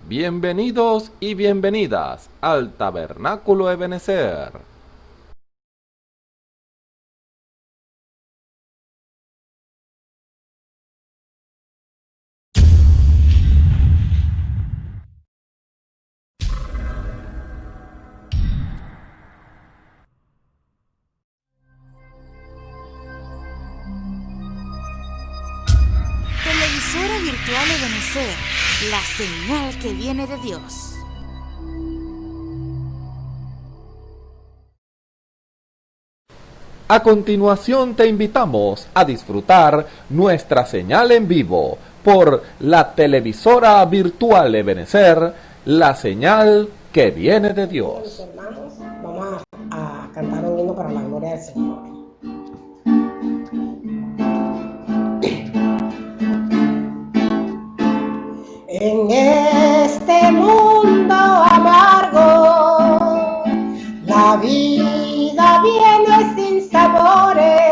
Bienvenidos y bienvenidas al Tabernáculo Ebenezer. Televisora virtual Ebenezer, la señal que viene de Dios. A continuación te invitamos a disfrutar nuestra señal en vivo por la televisora virtual Ebenezer, la señal que viene de Dios. Hermanos, vamos a cantar un himno para la gloria del Señor. En este mundo amargo, la vida viene sin sabores.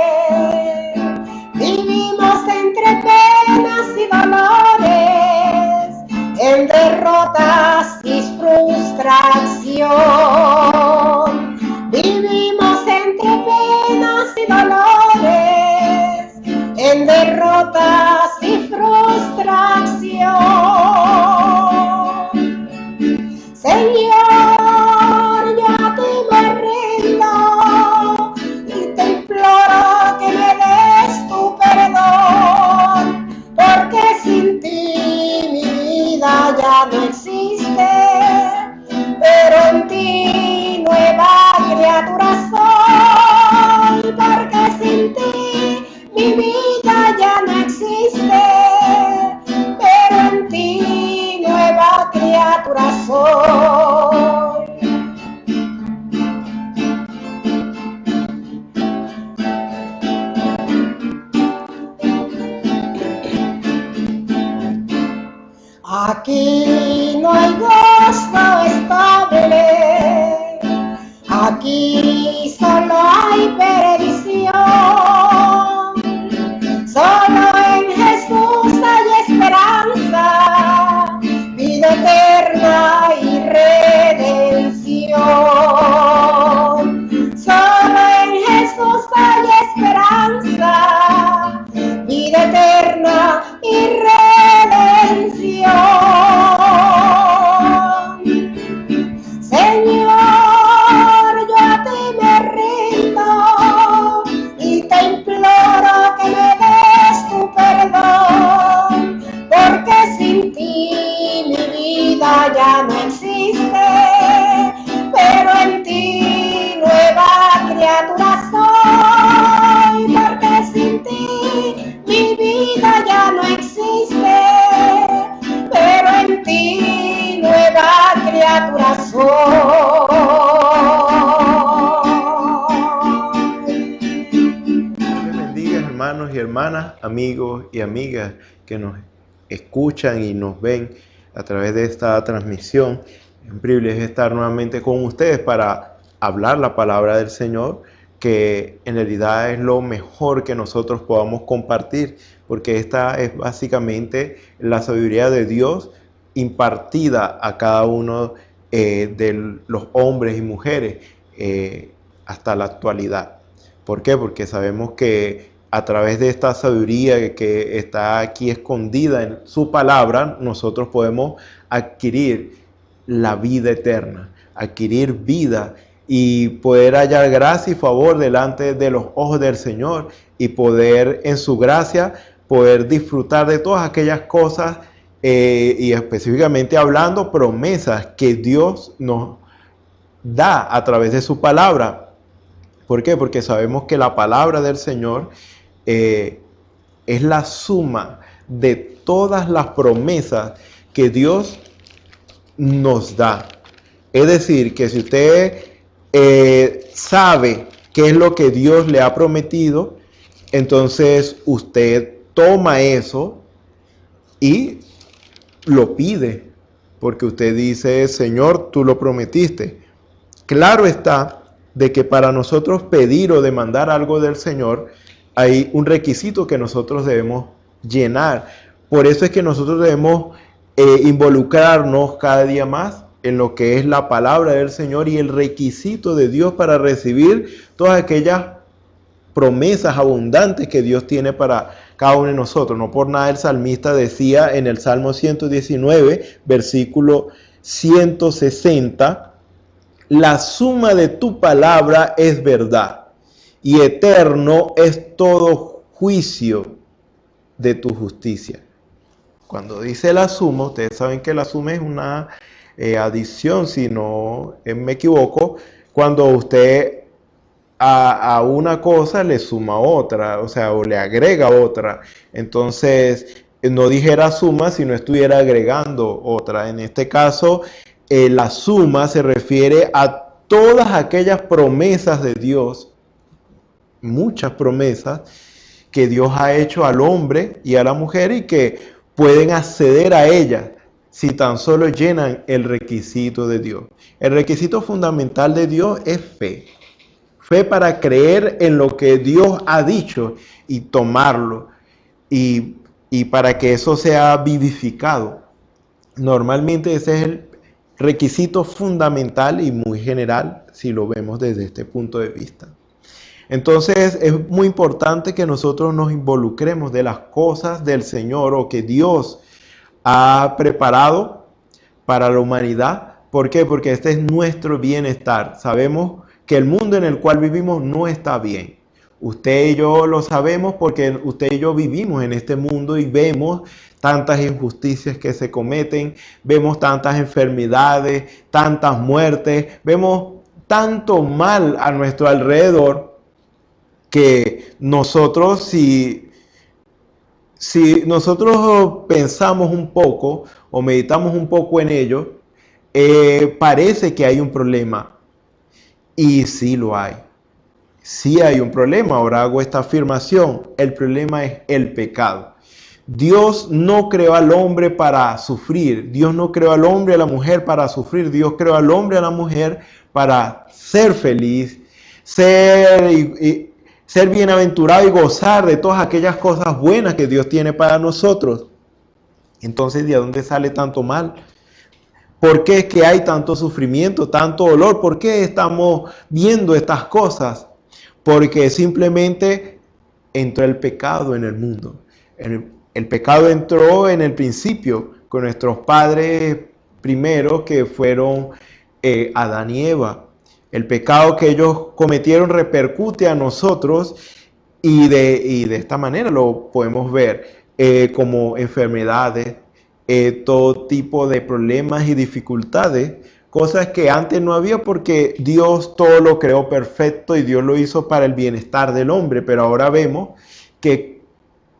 Vivimos entre penas y dolores, en derrotas y frustración. Vivimos entre penas y dolores, en derrotas y frustración. Señor, yo a ti me rindo y te imploro que me des tu perdón, porque sin ti mi vida ya no existe, pero en ti nueva criatura soy, porque sin ti mi vida ya no existe, pero en ti nueva criatura soy. Aquí no hay gozo estable, aquí solo hay perdición. Solo en Jesús hay esperanza, vida eterna y redención. Solo en Jesús hay esperanza, vida eterna y redención. Señor, yo a ti me rindo y te imploro que me des tu perdón, porque sin ti mi vida ya no existe, pero en ti nueva criatura soy, porque sin ti mi vida ya no existe, pero en ti nueva criatura soy. Dios bendiga, hermanos y hermanas, amigos y amigas que nos escuchan y nos ven a través de esta transmisión. Es un privilegio estar nuevamente con ustedes para hablar la palabra del Señor, que en realidad es lo mejor que nosotros podamos compartir, porque esta es básicamente la sabiduría de Dios impartida a cada uno de los hombres y mujeres hasta la actualidad. ¿Por qué? Porque sabemos que a través de esta sabiduría que está aquí escondida en su palabra, nosotros podemos adquirir la vida eterna, adquirir vida y poder hallar gracia y favor delante de los ojos del Señor y poder en su gracia poder disfrutar de todas aquellas cosas y específicamente hablando promesas que Dios nos da a través de su palabra. ¿Por qué? Porque sabemos que la palabra del Señor es la suma de todas las promesas que Dios nos da. Es decir, que si usted sabe qué es lo que Dios le ha prometido, entonces usted toma eso y lo pide, porque usted dice: Señor, tú lo prometiste. Claro está de que para nosotros pedir o demandar algo del Señor hay un requisito que nosotros debemos llenar. Por eso es que nosotros debemos involucrarnos cada día más en lo que es la palabra del Señor y el requisito de Dios para recibir todas aquellas promesas abundantes que Dios tiene para cada uno de nosotros. No por nada el salmista decía en el Salmo 119, versículo 160, la suma de tu palabra es verdad y eterno es todo juicio de tu justicia. Cuando dice la suma, ustedes saben que la suma es una adición, si no me equivoco, cuando usted a una cosa le suma otra, o sea, o le agrega otra. Entonces, no dijera suma si no estuviera agregando otra. En este caso, la suma se refiere a todas aquellas promesas de Dios, muchas promesas que Dios ha hecho al hombre y a la mujer y que pueden acceder a ellas si tan solo llenan el requisito de Dios. El requisito fundamental de Dios es fe. Fe para creer en lo que Dios ha dicho y tomarlo y para que eso sea vivificado. Normalmente ese es el requisito fundamental y muy general si lo vemos desde este punto de vista. Entonces es muy importante que nosotros nos involucremos de las cosas del Señor o que Dios ha preparado para la humanidad. ¿Por qué? Porque este es nuestro bienestar. Sabemos que el mundo en el cual vivimos no está bien. Usted y yo lo sabemos porque usted y yo vivimos en este mundo y vemos tantas injusticias que se cometen, vemos tantas enfermedades, tantas muertes, vemos tanto mal a nuestro alrededor que nosotros, si nosotros pensamos un poco o meditamos un poco en ello, parece que hay un problema. Y sí lo hay. Sí hay un problema. Ahora hago esta afirmación. El problema es el pecado. Dios no creó al hombre para sufrir. Dios no creó al hombre y a la mujer para sufrir. Dios creó al hombre y a la mujer para ser feliz, ser bienaventurado y gozar de todas aquellas cosas buenas que Dios tiene para nosotros. Entonces, ¿de dónde sale tanto mal? ¿Por qué es que hay tanto sufrimiento, tanto dolor? ¿Por qué estamos viendo estas cosas? Porque simplemente entró el pecado en el mundo. El pecado entró en el principio con nuestros padres primeros que fueron Adán y Eva. El pecado que ellos cometieron repercute a nosotros y de esta manera lo podemos ver como enfermedades, todo tipo de problemas y dificultades, cosas que antes no había porque Dios todo lo creó perfecto y Dios lo hizo para el bienestar del hombre, pero ahora vemos que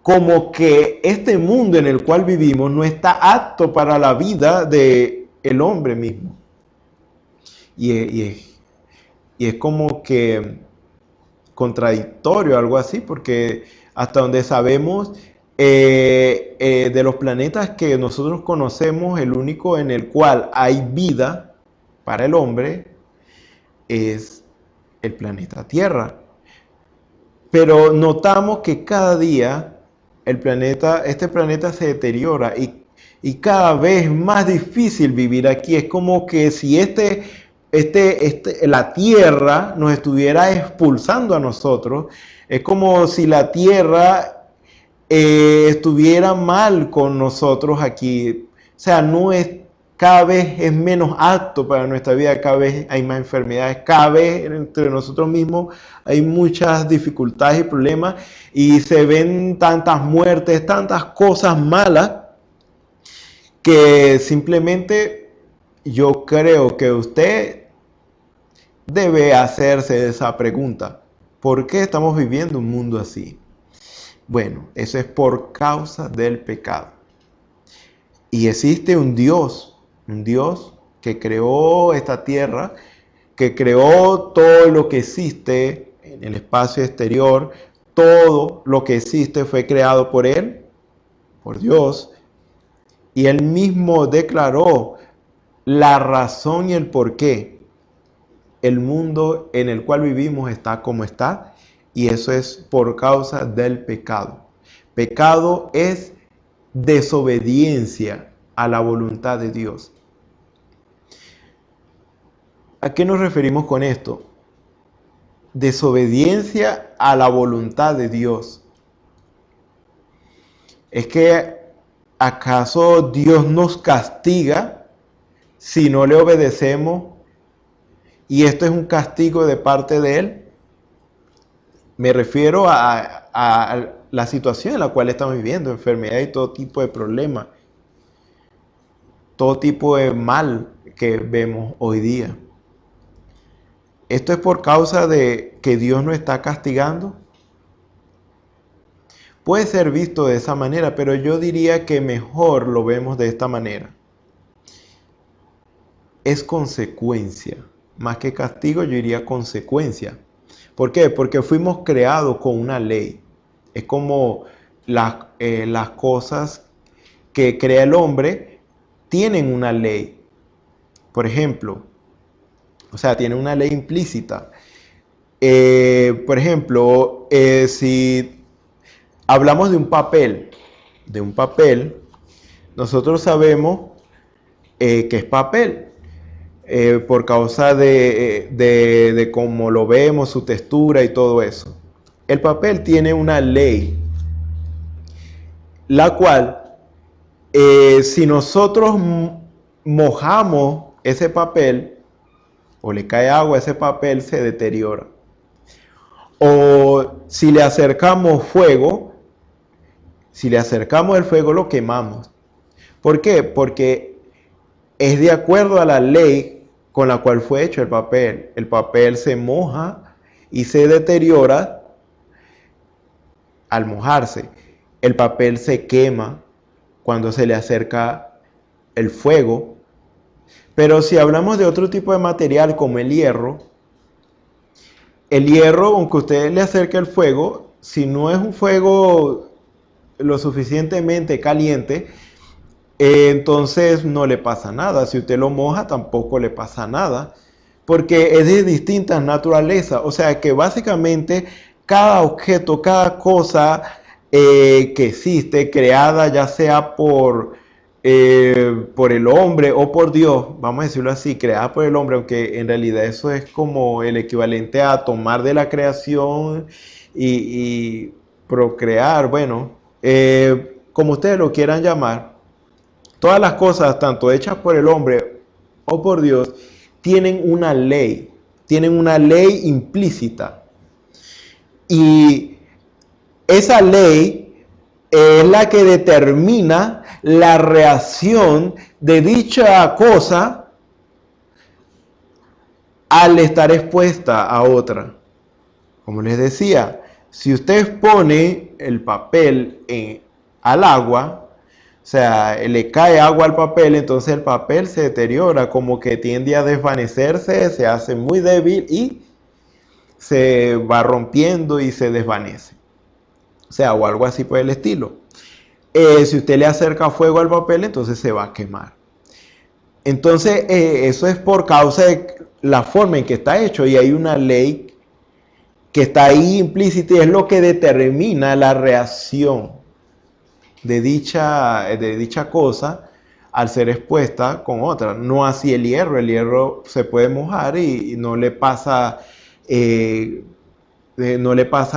como que este mundo en el cual vivimos no está apto para la vida del hombre mismo. Y es como que contradictorio, algo así, porque hasta donde sabemos, de los planetas que nosotros conocemos, el único en el cual hay vida para el hombre es el planeta Tierra. Pero notamos que cada día este planeta se deteriora y cada vez es más difícil vivir aquí. Es como que si la Tierra nos estuviera expulsando a nosotros. Es como si la Tierra estuviera mal con nosotros aquí. O sea, cada vez es menos apto para nuestra vida, cada vez hay más enfermedades, cada vez entre nosotros mismos hay muchas dificultades y problemas y se ven tantas muertes, tantas cosas malas que simplemente yo creo que usted debe hacerse esa pregunta. ¿Por qué estamos viviendo un mundo así? Bueno, eso es por causa del pecado. Y existe un Dios que creó esta tierra, que creó todo lo que existe en el espacio exterior. Todo lo que existe fue creado por Él, por Dios. Y Él mismo declaró la razón y el porqué. El mundo en el cual vivimos está como está, y eso es por causa del pecado. Pecado es desobediencia a la voluntad de Dios. ¿A qué nos referimos con esto? Desobediencia a la voluntad de Dios. ¿Es que acaso Dios nos castiga si no le obedecemos? ¿Y esto es un castigo de parte de Él? Me refiero a la situación en la cual estamos viviendo, enfermedad y todo tipo de problemas, todo tipo de mal que vemos hoy día. ¿Esto es por causa de que Dios nos está castigando? Puede ser visto de esa manera, pero yo diría que mejor lo vemos de esta manera. Es consecuencia. Más que castigo, yo diría consecuencia. ¿Por qué? Porque fuimos creados con una ley. Es como las cosas que crea el hombre tienen una ley. Por ejemplo, tiene una ley implícita. Por ejemplo, si hablamos de un papel, nosotros sabemos que es papel. Por causa de cómo lo vemos, su textura y todo eso. El papel tiene una ley, la cual, si nosotros mojamos ese papel, o le cae agua a ese papel, se deteriora. O si le acercamos fuego, lo quemamos. ¿Por qué? Porque es de acuerdo a la ley con la cual fue hecho el papel. El papel se moja y se deteriora al mojarse. El papel se quema cuando se le acerca el fuego. Pero si hablamos de otro tipo de material como el hierro, aunque usted le acerque el fuego, si no es un fuego lo suficientemente caliente, entonces no le pasa nada. Si usted lo moja, tampoco le pasa nada, porque es de distintas naturalezas. O sea que básicamente cada objeto, cada cosa que existe, creada ya sea por el hombre o por Dios, vamos a decirlo así, creada por el hombre, aunque en realidad eso es como el equivalente a tomar de la creación y procrear, como ustedes lo quieran llamar. Todas las cosas, tanto hechas por el hombre o por Dios, tienen una ley implícita. Y esa ley es la que determina la reacción de dicha cosa al estar expuesta a otra. Como les decía, si usted pone el papel al agua, le cae agua al papel, entonces el papel se deteriora, como que tiende a desvanecerse, se hace muy débil y se va rompiendo y se desvanece. O algo así por el estilo. Si usted le acerca fuego al papel, entonces se va a quemar. Entonces, eso es por causa de la forma en que está hecho, y hay una ley que está ahí implícita y es lo que determina la reacción de dicha cosa al ser expuesta con otra. No así el hierro se puede mojar y no le pasa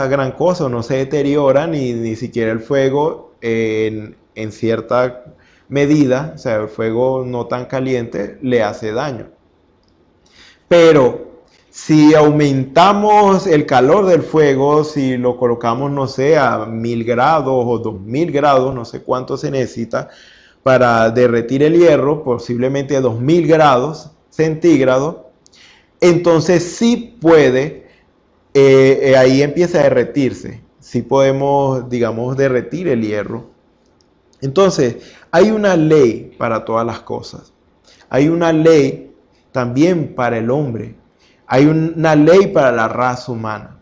gran cosa, no se deteriora ni siquiera el fuego en cierta medida, el fuego no tan caliente le hace daño. Pero si aumentamos el calor del fuego, si lo colocamos, a 1000 grados o 2000 grados, no sé cuánto se necesita para derretir el hierro, posiblemente a 2000 grados centígrados, entonces sí puede, ahí empieza a derretirse. Sí podemos, derretir el hierro. Entonces, hay una ley para todas las cosas. Hay una ley también para el hombre. Hay una ley para la raza humana.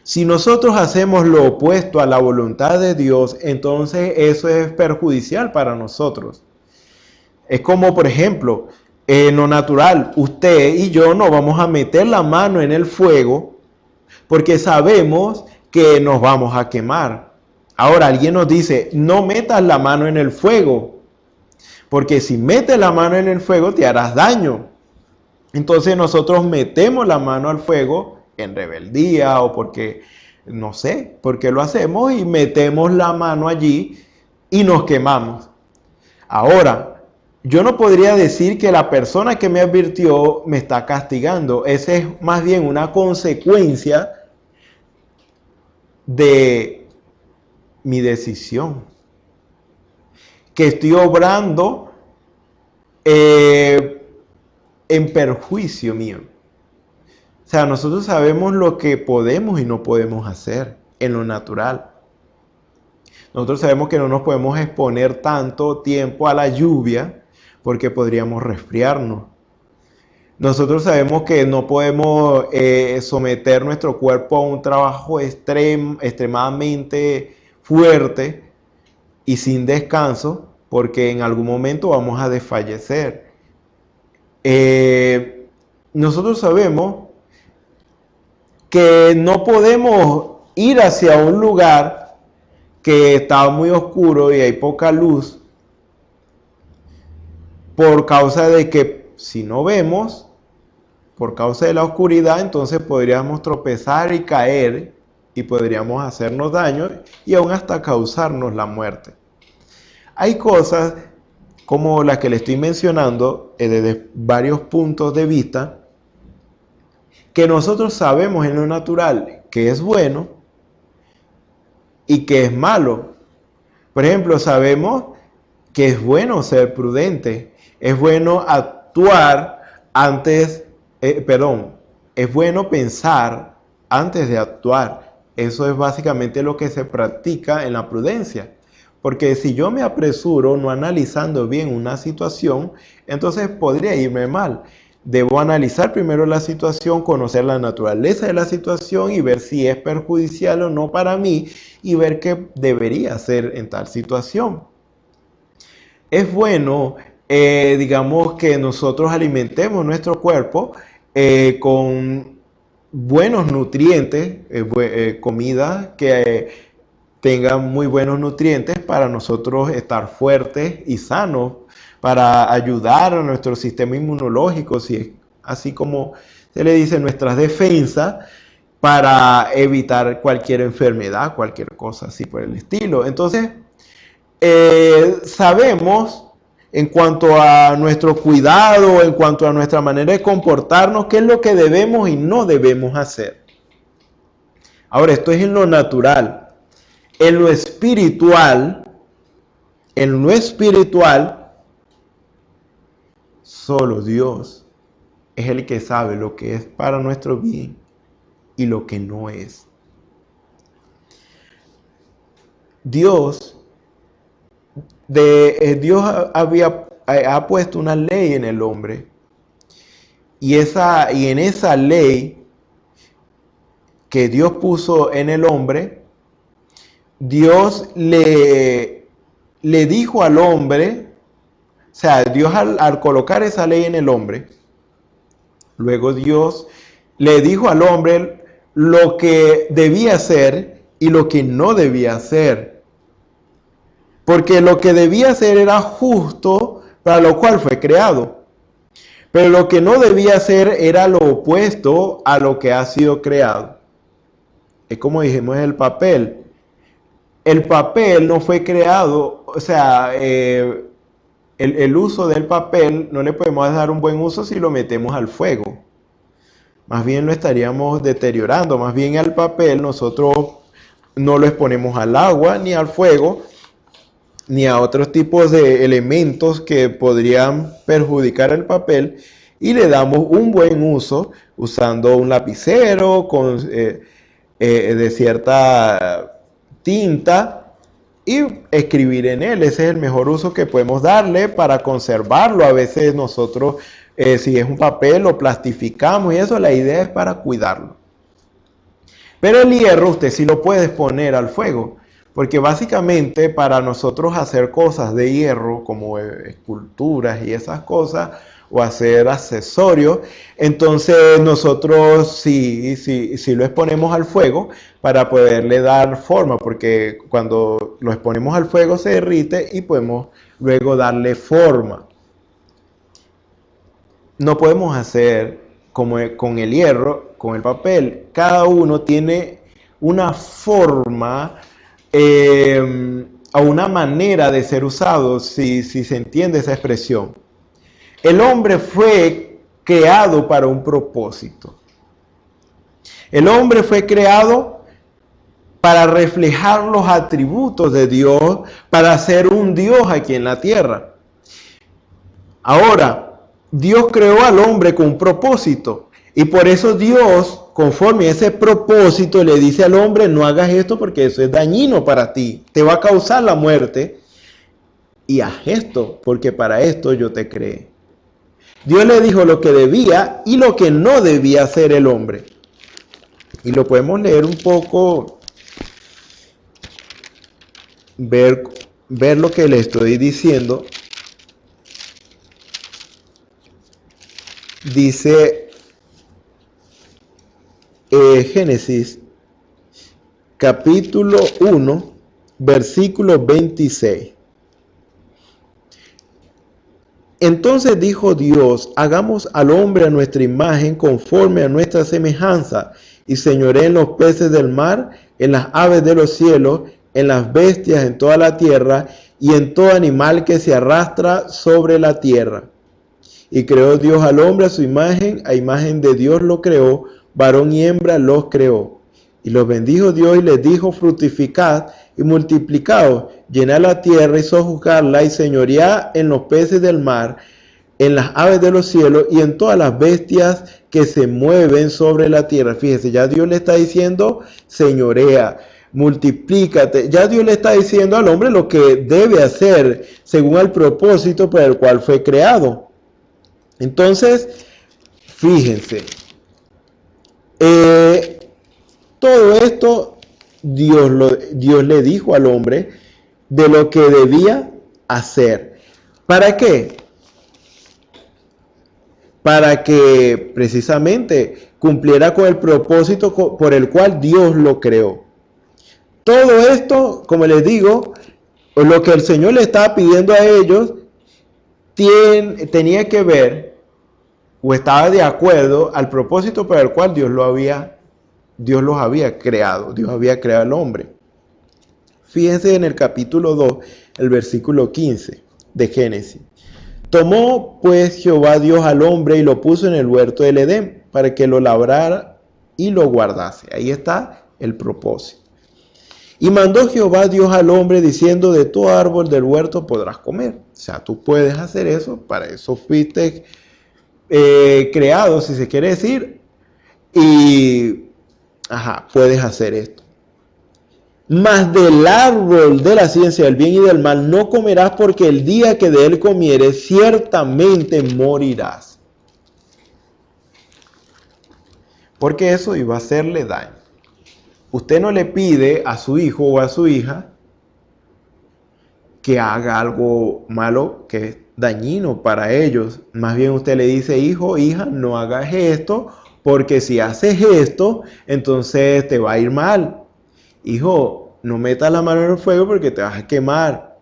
Si nosotros hacemos lo opuesto a la voluntad de Dios, entonces eso es perjudicial para nosotros. Es como, por ejemplo, en lo natural, usted y yo no vamos a meter la mano en el fuego porque sabemos que nos vamos a quemar. Ahora alguien nos dice, no metas la mano en el fuego, Porque si metes la mano en el fuego te harás daño. Entonces nosotros metemos la mano al fuego en rebeldía o porque, no sé, porque lo hacemos y metemos la mano allí y nos quemamos. Ahora, yo no podría decir que la persona que me advirtió me está castigando. Esa es más bien una consecuencia de mi decisión. Que estoy obrando en perjuicio mío. O sea, nosotros sabemos lo que podemos y no podemos hacer en lo natural. Nosotros sabemos que no nos podemos exponer tanto tiempo a la lluvia porque podríamos resfriarnos. Nosotros sabemos que no podemos someter nuestro cuerpo a un trabajo extremadamente fuerte y sin descanso porque en algún momento vamos a desfallecer. Nosotros sabemos que no podemos ir hacia un lugar que está muy oscuro y hay poca luz por causa de que si no vemos, por causa de la oscuridad, entonces podríamos tropezar y caer y podríamos hacernos daño y aún hasta causarnos la muerte. Hay cosas como las que le estoy mencionando desde varios puntos de vista que nosotros sabemos en lo natural que es bueno y que es malo. Por ejemplo, sabemos que es bueno ser prudente, es bueno actuar antes, es bueno pensar antes de actuar. Eso es básicamente lo que se practica en la prudencia. Porque si yo me apresuro no analizando bien una situación, entonces podría irme mal. Debo analizar primero la situación, conocer la naturaleza de la situación y ver si es perjudicial o no para mí y ver qué debería hacer en tal situación. Es bueno, digamos, que nosotros alimentemos nuestro cuerpo con buenos nutrientes, comida que tengan muy buenos nutrientes para nosotros estar fuertes y sanos, para ayudar a nuestro sistema inmunológico, así como se le dice, nuestras defensas, para evitar cualquier enfermedad, cualquier cosa así por el estilo. Entonces, sabemos en cuanto a nuestro cuidado, en cuanto a nuestra manera de comportarnos, qué es lo que debemos y no debemos hacer. Ahora, esto es en lo natural. En lo espiritual, solo Dios es el que sabe lo que es para nuestro bien y lo que no es. Dios ha puesto una ley en el hombre y en esa ley que Dios puso en el hombre, Dios le dijo al hombre, o sea, Dios al colocar esa ley en el hombre, luego Dios le dijo al hombre lo que debía hacer y lo que no debía hacer. Porque lo que debía hacer era justo, para lo cual fue creado. Pero lo que no debía hacer era lo opuesto a lo que ha sido creado. Es como dijimos el papel. El papel no fue creado, o sea, el uso del papel no le podemos dar un buen uso si lo metemos al fuego. Más bien lo estaríamos deteriorando. Más bien al papel nosotros no lo exponemos al agua, ni al fuego, ni a otros tipos de elementos que podrían perjudicar el papel. Y le damos un buen uso usando un lapicero de cierta tinta y escribir en él. Ese es el mejor uso que podemos darle para conservarlo. A veces nosotros, si es un papel, lo plastificamos y eso, la idea es para cuidarlo. Pero el hierro usted sí lo puede exponer al fuego, porque básicamente para nosotros hacer cosas de hierro como esculturas y esas cosas, o hacer accesorios. Entonces nosotros sí lo exponemos al fuego para poderle dar forma, porque cuando lo exponemos al fuego se derrite y podemos luego darle forma. No podemos hacer como con el hierro, con el papel. Cada uno tiene una forma o una manera de ser usado, si se entiende esa expresión. El hombre fue creado para un propósito. El hombre fue creado para reflejar los atributos de Dios, para ser un Dios aquí en la tierra. Ahora, Dios creó al hombre con un propósito, y por eso Dios, conforme a ese propósito, le dice al hombre: no hagas esto porque eso es dañino para ti, te va a causar la muerte, y haz esto porque para esto yo te creé. Dios le dijo lo que debía y lo que no debía hacer el hombre, y lo podemos leer un poco, ver lo que le estoy diciendo. Dice Génesis capítulo 1, versículo 26. Entonces dijo Dios: hagamos al hombre a nuestra imagen, conforme a nuestra semejanza, y señoree en los peces del mar, en las aves de los cielos, en las bestias, en toda la tierra, y en todo animal que se arrastra sobre la tierra. Y creó Dios al hombre a su imagen, a imagen de Dios lo creó, varón y hembra los creó. Y los bendijo Dios y les dijo: fructificad y multiplicaos, llenad la tierra y sojuzgadla, y señoread en los peces del mar, en las aves de los cielos y en todas las bestias que se mueven sobre la tierra. Fíjese, ya Dios le está diciendo: señorea, multiplícate. Ya Dios le está diciendo al hombre lo que debe hacer según el propósito por el cual fue creado. Entonces, fíjense, todo esto Dios le dijo al hombre de lo que debía hacer. ¿Para qué? Para que precisamente cumpliera con el propósito por el cual Dios lo creó. Todo esto, como les digo, lo que el Señor le estaba pidiendo a ellos, tenía que ver o estaba de acuerdo al propósito para el cual Dios los había creado. Dios había creado al hombre. Fíjense en el capítulo 2, el versículo 15 de Génesis. Tomó pues Jehová Dios al hombre y lo puso en el huerto del Edén para que lo labrara y lo guardase. Ahí está el propósito. Y mandó Jehová Dios al hombre diciendo: de todo árbol del huerto podrás comer. O sea, tú puedes hacer eso, para eso fuiste creado, si se quiere decir, y puedes hacer esto. Mas del árbol de la ciencia del bien y del mal no comerás, porque el día que de él comieres ciertamente morirás. Porque eso iba a hacerle daño. Usted no le pide a su hijo o a su hija que haga algo malo que es dañino para ellos. Más bien usted le dice: hijo, hija, no hagas esto, porque si haces esto, entonces te va a ir mal. Hijo, no metas la mano en el fuego porque te vas a quemar.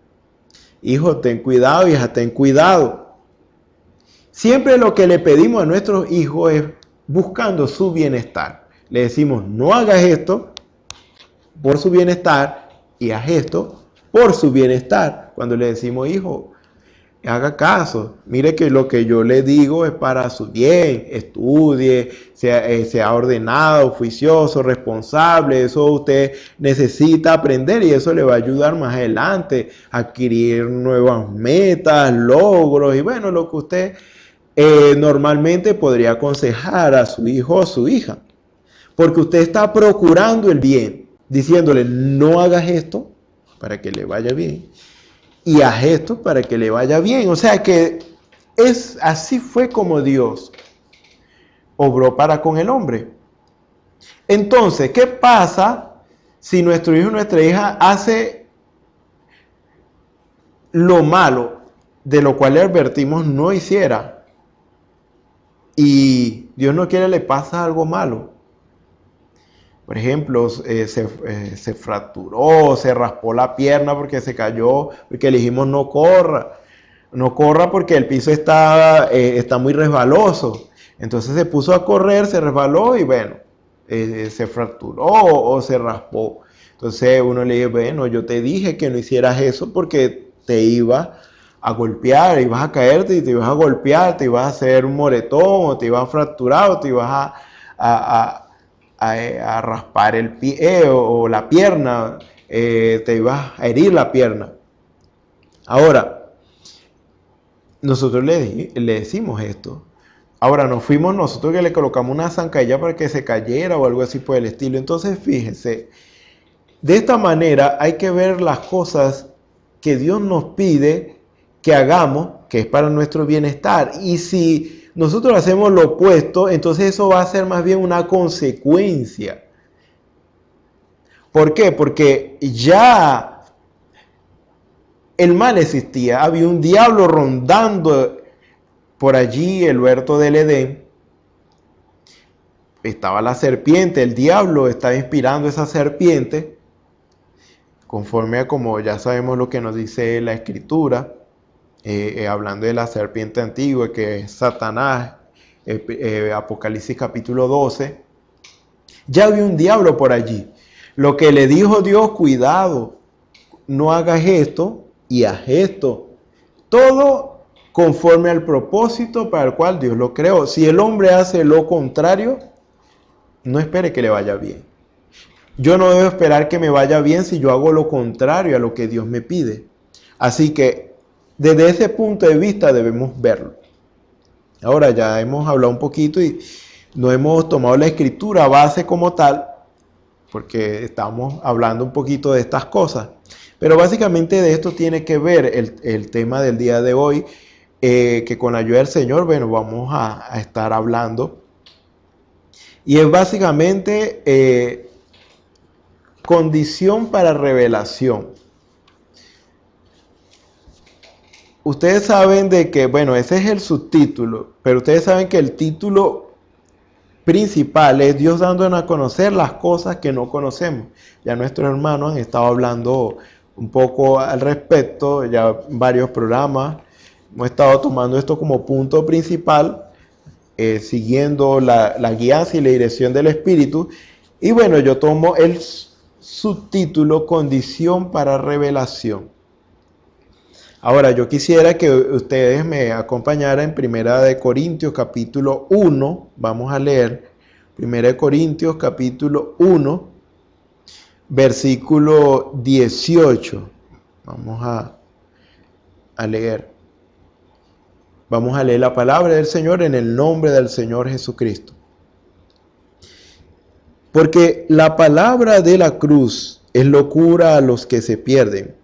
Hijo, ten cuidado, hija, ten cuidado. Siempre lo que le pedimos a nuestros hijos es buscando su bienestar. Le decimos: no hagas esto por su bienestar y haz esto por su bienestar. Cuando le decimos: hijo, haga caso, mire que lo que yo le digo es para su bien, estudie, sea ordenado, juicioso, responsable, eso usted necesita aprender y eso le va a ayudar más adelante a adquirir nuevas metas, logros y bueno, lo que usted normalmente podría aconsejar a su hijo o su hija, porque usted está procurando el bien, diciéndole: no hagas esto para que le vaya bien y haz esto para que le vaya bien. O sea que así fue como Dios obró para con el hombre. Entonces, ¿qué pasa si nuestro hijo o nuestra hija hace lo malo de lo cual le advertimos no hiciera? y Dios no quiere le pasa algo malo. Por ejemplo, se fracturó, se raspó la pierna porque se cayó, porque le dijimos no corra. No corra porque el piso está muy resbaloso. Entonces se puso a correr, se resbaló y bueno, se fracturó o se raspó. Entonces uno le dice, bueno, yo te dije que no hicieras eso porque te iba a golpear, ibas a caerte y te ibas a golpear, te ibas a hacer un moretón o te ibas a fracturar o te ibas a raspar el pie o la pierna, te ibas a herir la pierna. Ahora, nosotros le decimos esto. Ahora, no fuimos nosotros que le colocamos una zancadilla para que se cayera o algo así por el estilo. Entonces, fíjense, de esta manera hay que ver las cosas que Dios nos pide que hagamos, que es para nuestro bienestar. Y si nosotros hacemos lo opuesto, entonces eso va a ser más bien una consecuencia. ¿Por qué? Porque ya el mal existía, había un diablo rondando por allí el huerto del Edén. Estaba la serpiente, el diablo estaba inspirando esa serpiente, conforme a como ya sabemos lo que nos dice la Escritura, hablando de la serpiente antigua, que es Satanás, Apocalipsis capítulo 12. Ya había un diablo por allí. Lo que le dijo Dios, cuidado, no hagas esto y haz esto. Todo conforme al propósito para el cual Dios lo creó. Si el hombre hace lo contrario, no espere que le vaya bien. Yo no debo esperar que me vaya bien si yo hago lo contrario a lo que Dios me pide. Así que desde ese punto de vista debemos verlo. Ahora ya hemos hablado un poquito y no hemos tomado la Escritura base como tal, porque estamos hablando un poquito de estas cosas. Pero básicamente de esto tiene que ver el tema del día de hoy, que con la ayuda del Señor, bueno, vamos a estar hablando. Y es básicamente condición para revelación. Ustedes saben de que, bueno, ese es el subtítulo, pero ustedes saben que el título principal es Dios dándonos a conocer las cosas que no conocemos. Ya nuestros hermanos han estado hablando un poco al respecto, ya varios programas. Hemos estado tomando esto como punto principal, siguiendo la guianza y la dirección del Espíritu. Y bueno, yo tomo el subtítulo Condición para Revelación. Ahora, yo quisiera que ustedes me acompañaran en 1 Corintios capítulo 1. Vamos a leer 1 Corintios capítulo 1, versículo 18. Vamos a leer. Vamos a leer la palabra del Señor en el nombre del Señor Jesucristo. Porque la palabra de la cruz es locura a los que se pierden,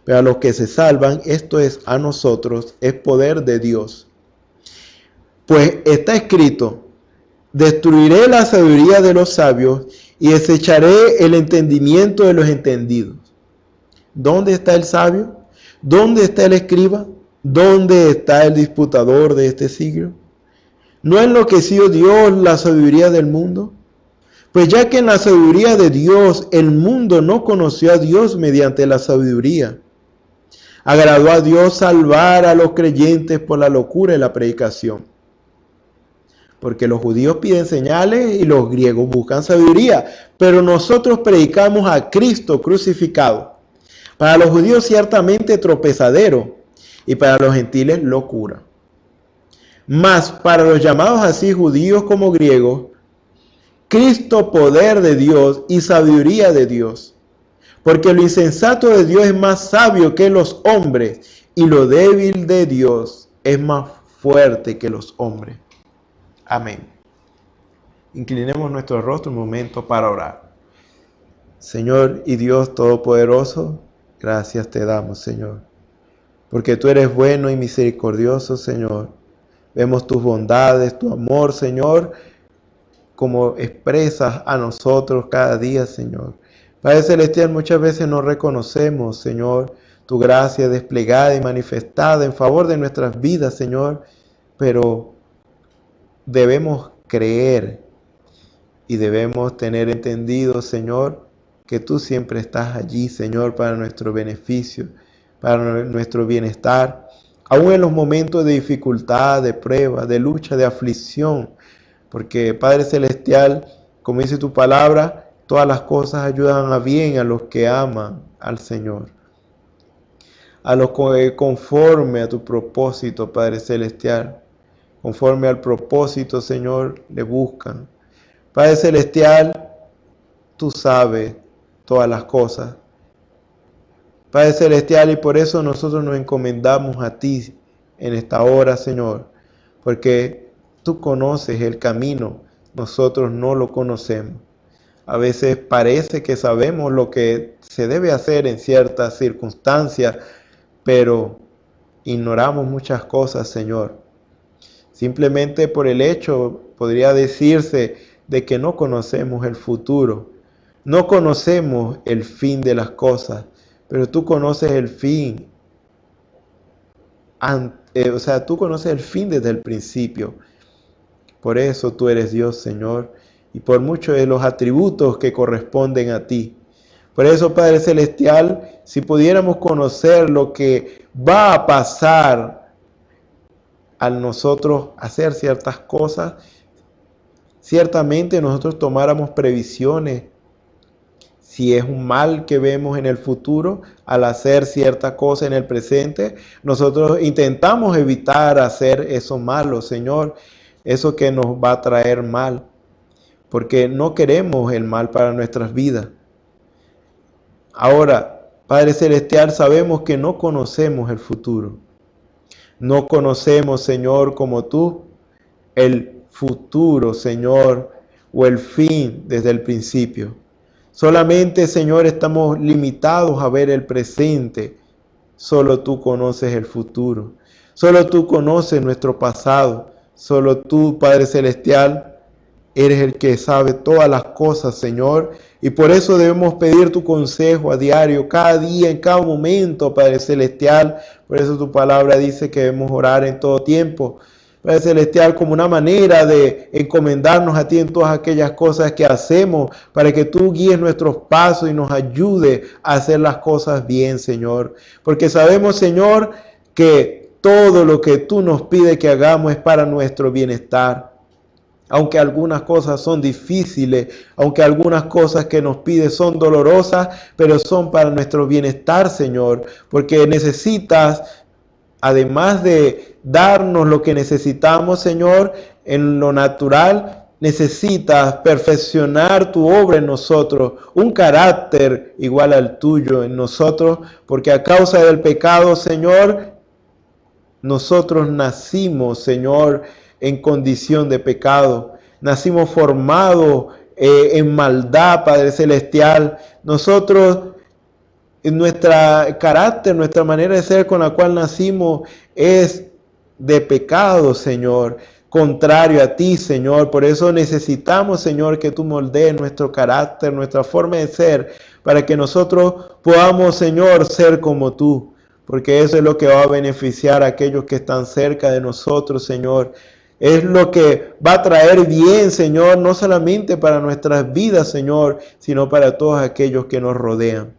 pero a los que se salvan, esto es a nosotros, es poder de Dios. Pues está escrito, destruiré la sabiduría de los sabios y desecharé el entendimiento de los entendidos. ¿Dónde está el sabio? ¿Dónde está el escriba? ¿Dónde está el disputador de este siglo? ¿No ha enloquecido Dios la sabiduría del mundo? Pues ya que en la sabiduría de Dios el mundo no conoció a Dios mediante la sabiduría, agradó a Dios salvar a los creyentes por la locura de la predicación. Porque los judíos piden señales y los griegos buscan sabiduría, pero nosotros predicamos a Cristo crucificado. Para los judíos ciertamente tropezadero y para los gentiles locura. Mas para los llamados así judíos como griegos, Cristo poder de Dios y sabiduría de Dios. Porque lo insensato de Dios es más sabio que los hombres y lo débil de Dios es más fuerte que los hombres. Amén. Inclinemos nuestro rostro un momento para orar. Señor y Dios Todopoderoso, gracias te damos, Señor. Porque tú eres bueno y misericordioso, Señor. Vemos tus bondades, tu amor, Señor, como expresas a nosotros cada día, Señor. Padre Celestial, muchas veces no reconocemos, Señor, tu gracia desplegada y manifestada en favor de nuestras vidas, Señor, pero debemos creer y debemos tener entendido, Señor, que tú siempre estás allí, Señor, para nuestro beneficio, para nuestro bienestar, aún en los momentos de dificultad, de prueba, de lucha, de aflicción, porque Padre Celestial, como dice tu palabra, todas las cosas ayudan a bien a los que aman al Señor, a los que conforme a tu propósito, Padre Celestial, conforme al propósito, Señor, le buscan. Padre Celestial, tú sabes todas las cosas. Padre Celestial, y por eso nosotros nos encomendamos a ti en esta hora, Señor, porque tú conoces el camino, nosotros no lo conocemos. A veces parece que sabemos lo que se debe hacer en ciertas circunstancias, pero ignoramos muchas cosas, Señor. Simplemente por el hecho, podría decirse, de que no conocemos el futuro. No conocemos el fin de las cosas, pero tú conoces el fin. Tú conoces el fin desde el principio. Por eso tú eres Dios, Señor, y por muchos de los atributos que corresponden a ti. Por eso, Padre Celestial, si pudiéramos conocer lo que va a pasar al nosotros hacer ciertas cosas, ciertamente nosotros tomáramos previsiones. Si es un mal que vemos en el futuro, al hacer cierta cosa en el presente, nosotros intentamos evitar hacer eso malo, Señor, eso que nos va a traer mal, porque no queremos el mal para nuestras vidas. Ahora, Padre Celestial, sabemos que no conocemos el futuro. No conocemos, Señor, como tú, el futuro, Señor, o el fin desde el principio. Solamente, Señor, estamos limitados a ver el presente. Solo tú conoces el futuro. Solo tú conoces nuestro pasado. Solo tú, Padre Celestial, eres el que sabe todas las cosas, Señor. Y por eso debemos pedir tu consejo a diario, cada día, en cada momento, Padre Celestial. Por eso tu palabra dice que debemos orar en todo tiempo, Padre Celestial, como una manera de encomendarnos a ti en todas aquellas cosas que hacemos, para que tú guíes nuestros pasos y nos ayude a hacer las cosas bien, Señor. Porque sabemos, Señor, que todo lo que tú nos pides que hagamos es para nuestro bienestar. Aunque algunas cosas son difíciles, aunque algunas cosas que nos pides son dolorosas, pero son para nuestro bienestar, Señor. Porque necesitas, además de darnos lo que necesitamos, Señor, en lo natural, necesitas perfeccionar tu obra en nosotros, un carácter igual al tuyo en nosotros, porque a causa del pecado, Señor, nosotros nacimos, Señor, en condición de pecado. Nacimos formados en maldad, Padre Celestial. Nosotros, en nuestro carácter, nuestra manera de ser con la cual nacimos es de pecado, Señor, contrario a ti, Señor. Por eso necesitamos, Señor, que tú moldees nuestro carácter, nuestra forma de ser, para que nosotros podamos, Señor, ser como tú. Porque eso es lo que va a beneficiar a aquellos que están cerca de nosotros, Señor. Es lo que va a traer bien, Señor, no solamente para nuestras vidas, Señor, sino para todos aquellos que nos rodean.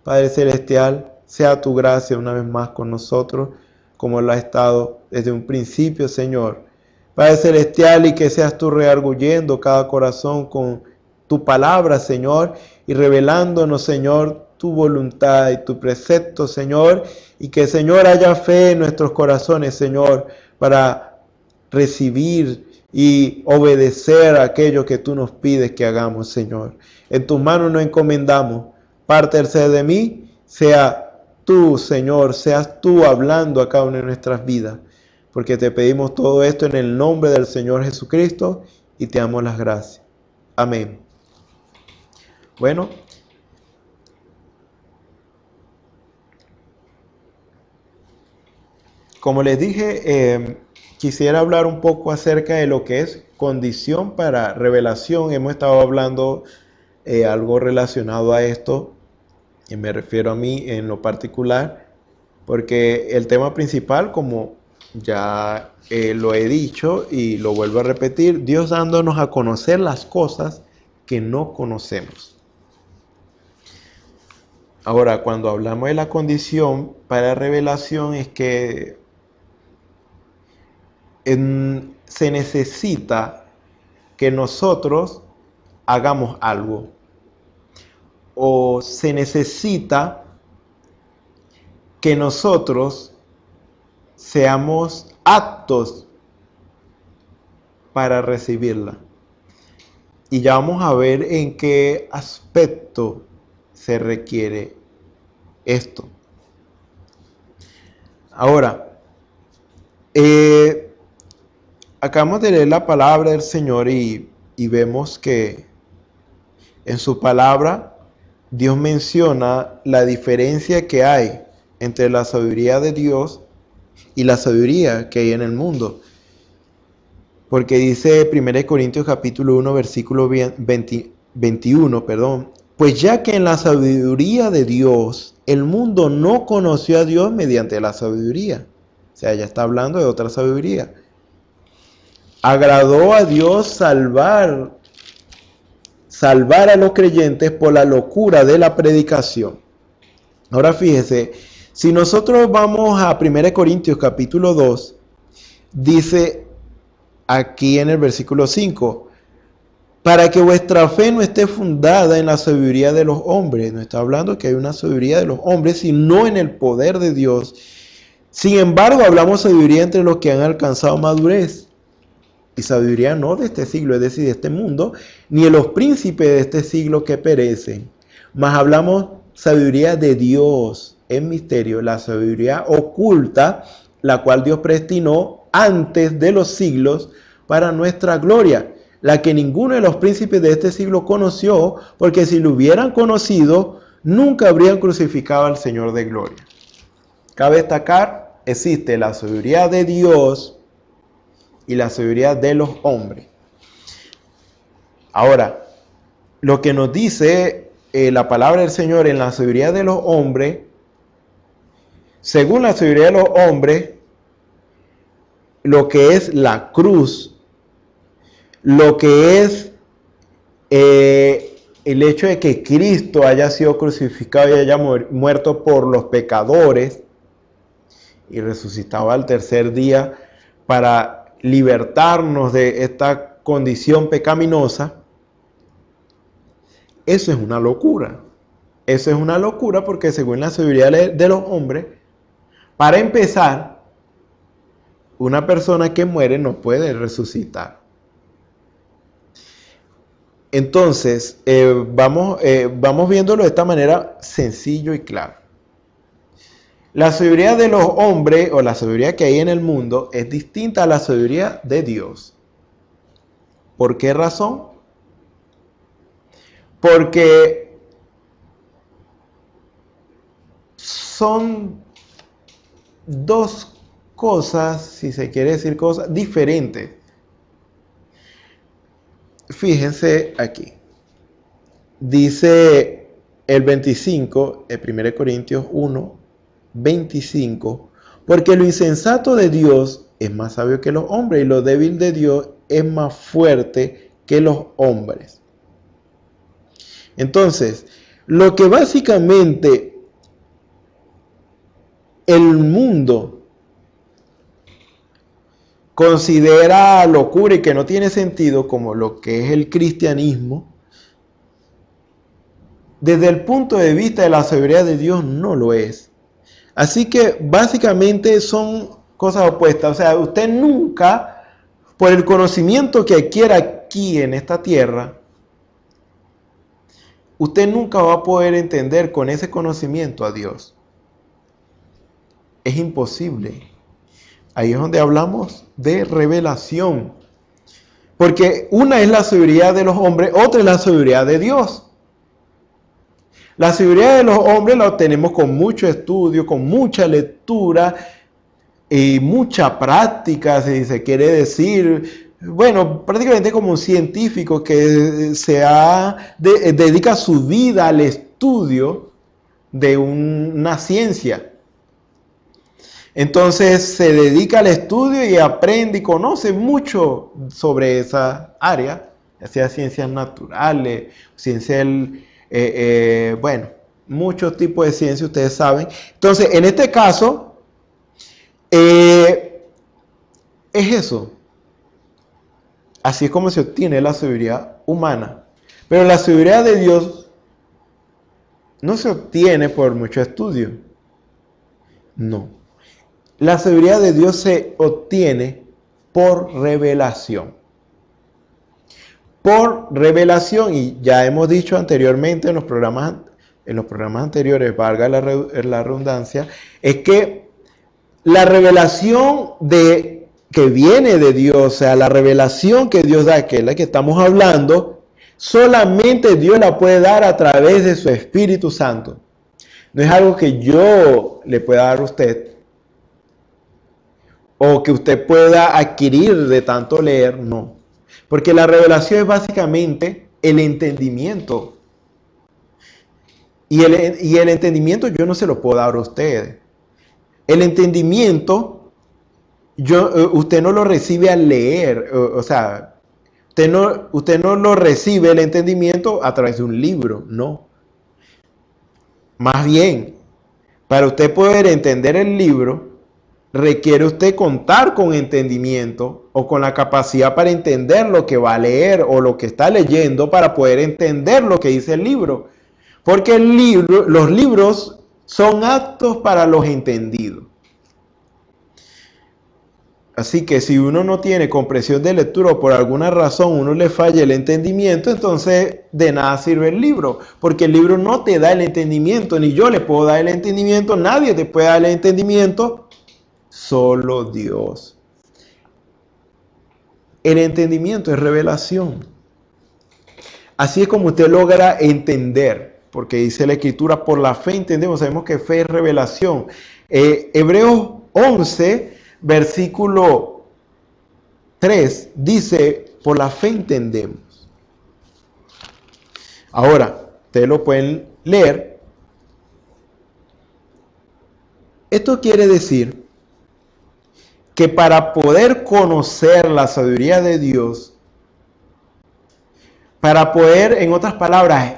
Padre Celestial, sea tu gracia una vez más con nosotros, como lo ha estado desde un principio, Señor. Padre Celestial, y que seas tú rearguyendo cada corazón con tu palabra, Señor, y revelándonos, Señor, tu voluntad y tu precepto, Señor, y que, Señor, haya fe en nuestros corazones, Señor, para recibir y obedecer a aquello que tú nos pides que hagamos, Señor. En tus manos nos encomendamos. Parte del ser de mí, sea tú, Señor, seas tú hablando a cada una de nuestras vidas, porque te pedimos todo esto en el nombre del Señor Jesucristo y te damos las gracias. Amén. Bueno, como les dije, quisiera hablar un poco acerca de lo que es condición para revelación. Hemos estado hablando algo relacionado a esto, y me refiero a mí en lo particular, porque el tema principal, como ya lo he dicho y lo vuelvo a repetir, Dios dándonos a conocer las cosas que no conocemos. Ahora, cuando hablamos de la condición para revelación, es que se necesita que nosotros hagamos algo, o se necesita que nosotros seamos aptos para recibirla. Y ya vamos a ver en qué aspecto se requiere esto. Ahora, acabamos de leer la palabra del Señor y vemos que en su palabra Dios menciona la diferencia que hay entre la sabiduría de Dios y la sabiduría que hay en el mundo. Porque dice 1 Corintios capítulo 1 versículo 21, pues ya que en la sabiduría de Dios el mundo no conoció a Dios mediante la sabiduría. O sea, ya está hablando de otra sabiduría. Agradó a Dios salvar a los creyentes por la locura de la predicación. Ahora fíjese, si nosotros vamos a 1 Corintios capítulo 2, dice aquí en el versículo 5, para que vuestra fe no esté fundada en la sabiduría de los hombres. No está hablando que hay una sabiduría de los hombres, sino en el poder de Dios. Sin embargo, hablamos sabiduría entre los que han alcanzado madurez. Y sabiduría no de este siglo, es decir, de este mundo, ni de los príncipes de este siglo que perecen. Mas hablamos sabiduría de Dios en misterio, la sabiduría oculta, la cual Dios predestinó antes de los siglos para nuestra gloria, la que ninguno de los príncipes de este siglo conoció, porque si lo hubieran conocido, nunca habrían crucificado al Señor de gloria. Cabe destacar, existe la sabiduría de Dios y la sabiduría de los hombres. Ahora, lo que nos dice la palabra del Señor en la sabiduría de los hombres, según la sabiduría de los hombres, lo que es la cruz, lo que es el hecho de que Cristo haya sido crucificado y haya muerto por los pecadores y resucitado al tercer día para libertarnos de esta condición pecaminosa, eso es una locura. Eso es una locura porque según la sabiduría de los hombres, para empezar, una persona que muere no puede resucitar. Entonces, vamos viéndolo de esta manera sencillo y claro. La sabiduría de los hombres o la sabiduría que hay en el mundo es distinta a la sabiduría de Dios. ¿Por qué razón? Porque son dos cosas, si se quiere decir cosas, diferentes. Fíjense aquí. Dice el 25, el 1 Corintios 1, 25, porque lo insensato de Dios es más sabio que los hombres y lo débil de Dios es más fuerte que los hombres. Entonces, lo que básicamente el mundo considera locura y que no tiene sentido, como lo que es el cristianismo, desde el punto de vista de la sabiduría de Dios no lo es. Así que básicamente son cosas opuestas. O sea, usted nunca, por el conocimiento que adquiera aquí en esta tierra, usted nunca va a poder entender con ese conocimiento a Dios. Es imposible. Ahí es donde hablamos de revelación. Porque una es la sabiduría de los hombres, otra es la sabiduría de Dios. La sabiduría de los hombres la obtenemos con mucho estudio, con mucha lectura y mucha práctica, si se quiere decir. Bueno, prácticamente como un científico que dedica su vida al estudio de una ciencia. Entonces se dedica al estudio y aprende y conoce mucho sobre esa área, ya sea ciencias naturales, ciencias, bueno, muchos tipos de ciencias, ustedes saben. Entonces, en este caso, es eso. Así es como se obtiene la sabiduría humana. Pero la sabiduría de Dios no se obtiene por mucho estudio. No. La sabiduría de Dios se obtiene por revelación. Por revelación, y ya hemos dicho anteriormente en los programas anteriores, valga la redundancia, es que la revelación que viene de Dios, o sea, la revelación que Dios da, que es la que estamos hablando, solamente Dios la puede dar a través de su Espíritu Santo. No es algo que yo le pueda dar a usted, o que usted pueda adquirir de tanto leer, no. Porque la revelación es básicamente el entendimiento. Y el entendimiento yo no se lo puedo dar a usted. El entendimiento, usted no lo recibe al leer. O sea, usted no lo recibe el entendimiento a través de un libro, no. Más bien, para usted poder entender el libro, requiere usted contar con entendimiento o con la capacidad para entender lo que va a leer o lo que está leyendo para poder entender lo que dice el libro. Porque los libros son aptos para los entendidos. Así que si uno no tiene comprensión de lectura o por alguna razón uno le falla el entendimiento, entonces de nada sirve el libro. Porque el libro no te da el entendimiento, ni yo le puedo dar el entendimiento, nadie te puede dar el entendimiento, solo Dios. El entendimiento es revelación. Así es como usted logra entender, porque dice la Escritura, por la fe entendemos, sabemos que fe es revelación. Hebreos 11, versículo 3, dice, por la fe entendemos. Ahora, ustedes lo pueden leer. Esto quiere decir que para poder conocer la sabiduría de Dios, para poder, en otras palabras,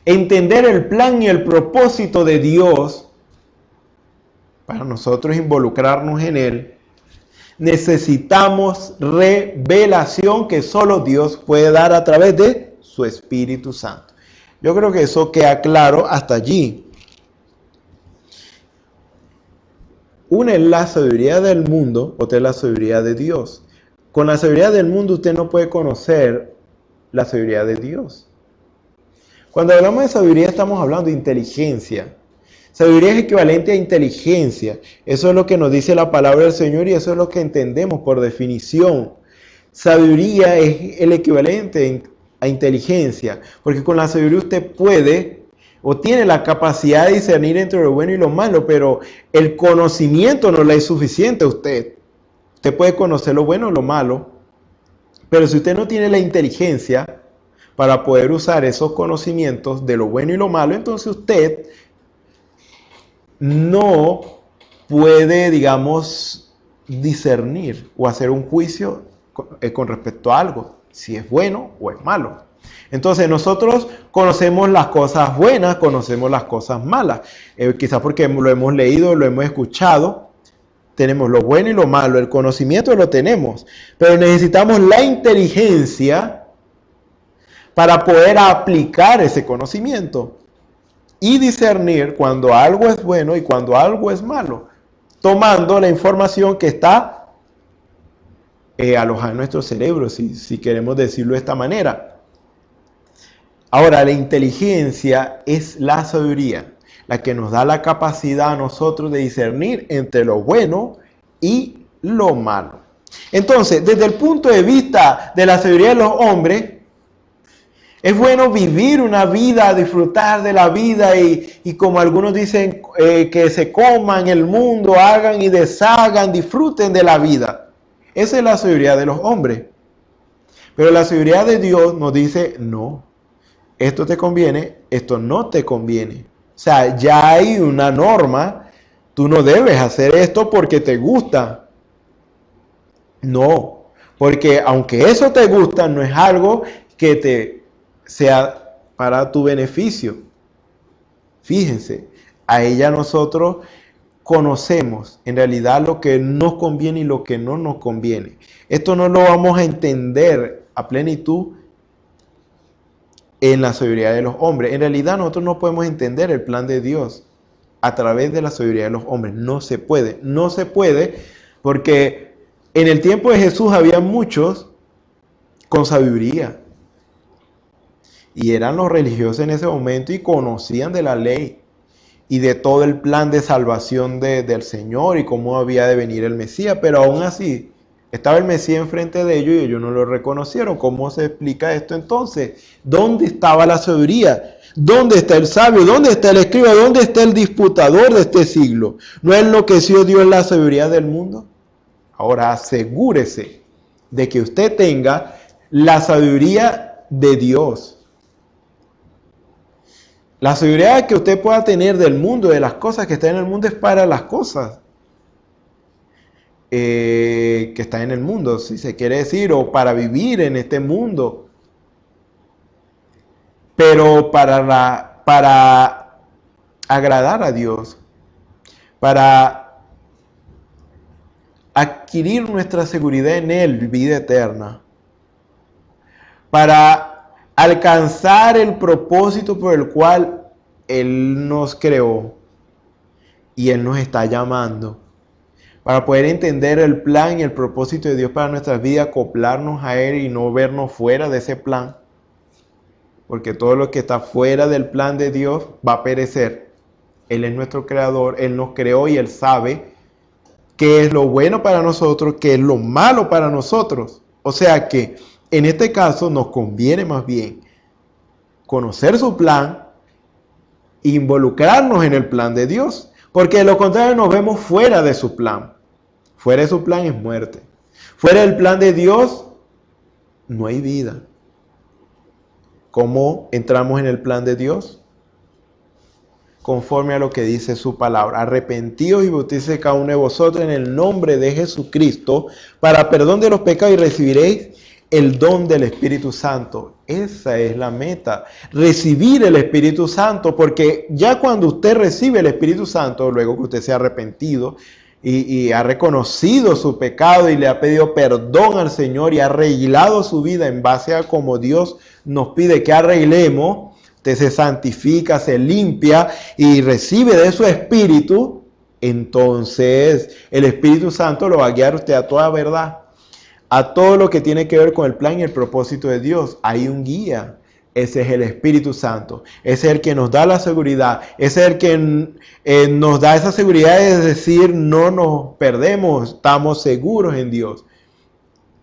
entender el plan y el propósito de Dios, para nosotros involucrarnos en Él, necesitamos revelación que solo Dios puede dar a través de su Espíritu Santo. Yo creo que eso queda claro hasta allí. Una es la sabiduría del mundo, otra es la sabiduría de Dios. Con la sabiduría del mundo usted no puede conocer la sabiduría de Dios. Cuando hablamos de sabiduría estamos hablando de inteligencia. Sabiduría es equivalente a inteligencia. Eso es lo que nos dice la palabra del Señor y eso es lo que entendemos por definición. Sabiduría es el equivalente a inteligencia, porque con la sabiduría usted puede o tiene la capacidad de discernir entre lo bueno y lo malo, pero el conocimiento no le es suficiente a usted. Usted puede conocer lo bueno o lo malo, pero si usted no tiene la inteligencia para poder usar esos conocimientos de lo bueno y lo malo, entonces usted no puede, digamos, discernir o hacer un juicio con respecto a algo, si es bueno o es malo. Entonces nosotros conocemos las cosas buenas, conocemos las cosas malas. Quizás porque lo hemos leído, lo hemos escuchado. Tenemos lo bueno y lo malo. El conocimiento lo tenemos. Pero necesitamos la inteligencia para poder aplicar ese conocimiento. Y discernir cuando algo es bueno y cuando algo es malo. Tomando la información que está alojada en nuestro cerebro, si queremos decirlo de esta manera. Ahora, la inteligencia es la sabiduría, la que nos da la capacidad a nosotros de discernir entre lo bueno y lo malo. Entonces, desde el punto de vista de la sabiduría de los hombres, es bueno vivir una vida, disfrutar de la vida y como algunos dicen, que se coman el mundo, hagan y deshagan, disfruten de la vida. Esa es la sabiduría de los hombres. Pero la sabiduría de Dios nos dice, no. Esto te conviene, esto no te conviene. O sea, ya hay una norma tú no debes hacer esto porque te gusta. No, porque aunque eso te gusta, no es algo que te sea para tu beneficio. Fíjense, a ella nosotros conocemos en realidad lo que nos conviene y lo que no nos conviene. Esto no lo vamos a entender a plenitud en la sabiduría de los hombres. En realidad nosotros no podemos entender el plan de Dios a través de la sabiduría de los hombres. No se puede. No se puede porque en el tiempo de Jesús había muchos con sabiduría. Y eran los religiosos en ese momento y conocían de la ley y de todo el plan de salvación del Señor y cómo había de venir el Mesías. Pero aún así, estaba el Mesías enfrente de ellos y ellos no lo reconocieron. ¿Cómo se explica esto entonces? ¿Dónde estaba la sabiduría? ¿Dónde está el sabio? ¿Dónde está el escriba? ¿Dónde está el disputador de este siglo? ¿No enloqueció Dios la sabiduría del mundo? Ahora asegúrese de que usted tenga la sabiduría de Dios. La sabiduría que usted pueda tener del mundo, de las cosas que están en el mundo, es para las cosas que están en el mundo, si se quiere decir, o para vivir en este mundo. Pero para agradar a Dios, para adquirir nuestra seguridad en Él, vida eterna, para alcanzar el propósito por el cual Él nos creó y Él nos está llamando, para poder entender el plan y el propósito de Dios para nuestras vidas, acoplarnos a Él y no vernos fuera de ese plan, porque todo lo que está fuera del plan de Dios va a perecer. Él es nuestro creador, Él nos creó y Él sabe qué es lo bueno para nosotros, qué es lo malo para nosotros. O sea que en este caso nos conviene más bien conocer su plan, involucrarnos en el plan de Dios, porque de lo contrario nos vemos fuera de su plan. Fuera de su plan es muerte. Fuera del plan de Dios no hay vida. ¿Cómo entramos en el plan de Dios? Conforme a lo que dice su palabra. Arrepentíos y bautícese cada uno de vosotros en el nombre de Jesucristo para perdón de los pecados y recibiréis el don del Espíritu Santo. Esa es la meta, recibir el Espíritu Santo, porque ya cuando usted recibe el Espíritu Santo, luego que usted se ha arrepentido y ha reconocido su pecado y le ha pedido perdón al Señor y ha arreglado su vida en base a como Dios nos pide que arreglemos, usted se santifica, se limpia y recibe de su Espíritu, entonces el Espíritu Santo lo va a guiar a usted a toda verdad, a todo lo que tiene que ver con el plan y el propósito de Dios. Hay un guía, ese es el Espíritu Santo, ese es el que nos da la seguridad, ese es el que nos da esa seguridad, es decir, no nos perdemos, estamos seguros en Dios.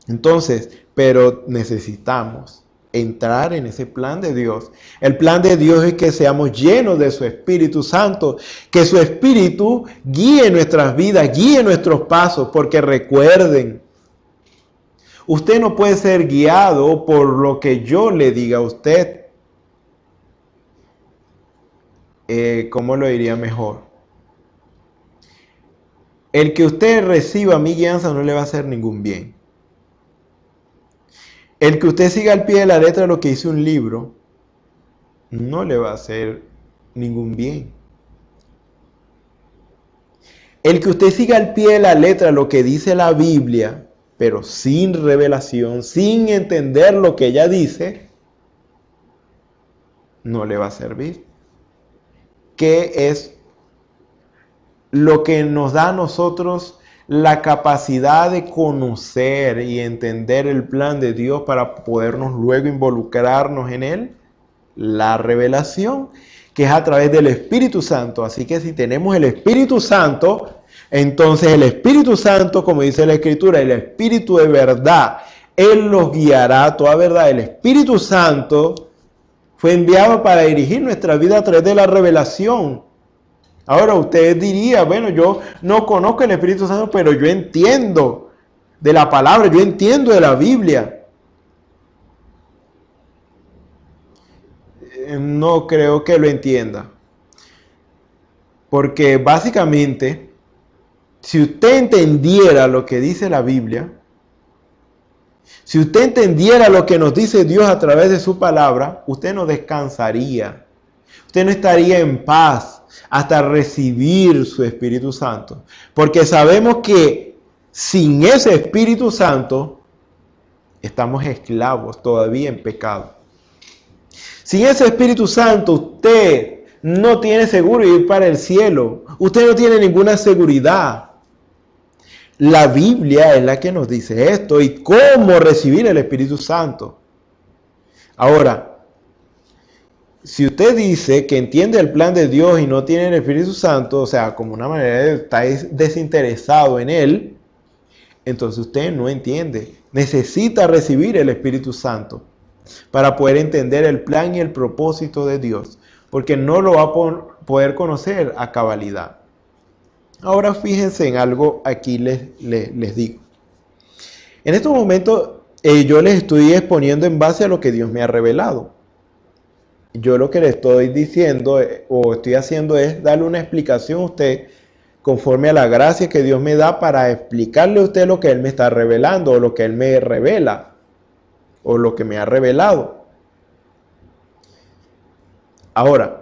Entonces, pero necesitamos entrar en ese plan de Dios. El plan de Dios es que seamos llenos de su Espíritu Santo, que su Espíritu guíe nuestras vidas, guíe nuestros pasos, porque recuerden, usted no puede ser guiado por lo que yo le diga a usted. ¿Cómo lo diría mejor? El que usted reciba mi guianza no le va a hacer ningún bien. El que usted siga al pie de la letra lo que dice un libro no le va a hacer ningún bien. El que usted siga al pie de la letra lo que dice la Biblia, pero sin revelación, sin entender lo que ella dice, no le va a servir. ¿Qué es lo que nos da a nosotros la capacidad de conocer y entender el plan de Dios para podernos luego involucrarnos en él? La revelación, que es a través del Espíritu Santo. Así que si tenemos el Espíritu Santo, entonces el Espíritu Santo, como dice la Escritura, el Espíritu de verdad, Él nos guiará a toda verdad. El Espíritu Santo fue enviado para dirigir nuestra vida a través de la revelación. Ahora usted diría, bueno, yo no conozco el Espíritu Santo, pero yo entiendo de la palabra, yo entiendo de la Biblia. No creo que lo entienda. Porque básicamente, si usted entendiera lo que dice la Biblia, si usted entendiera lo que nos dice Dios a través de su palabra, usted no descansaría. Usted no estaría en paz hasta recibir su Espíritu Santo. Porque sabemos que sin ese Espíritu Santo estamos esclavos todavía en pecado. Sin ese Espíritu Santo usted no tiene seguro ir para el cielo. Usted no tiene ninguna seguridad. La Biblia es la que nos dice esto y cómo recibir el Espíritu Santo. Ahora, si usted dice que entiende el plan de Dios y no tiene el Espíritu Santo, o sea, como una manera de estar desinteresado en Él, entonces usted no entiende. Necesita recibir el Espíritu Santo para poder entender el plan y el propósito de Dios, porque no lo va a poder conocer a cabalidad. Ahora fíjense en algo, aquí les digo. En estos momentos yo les estoy exponiendo en base a lo que Dios me ha revelado. Yo lo que le estoy diciendo o estoy haciendo es darle una explicación a usted conforme a la gracia que Dios me da para explicarle a usted lo que Él me está revelando o lo que Él me revela o lo que me ha revelado. Ahora,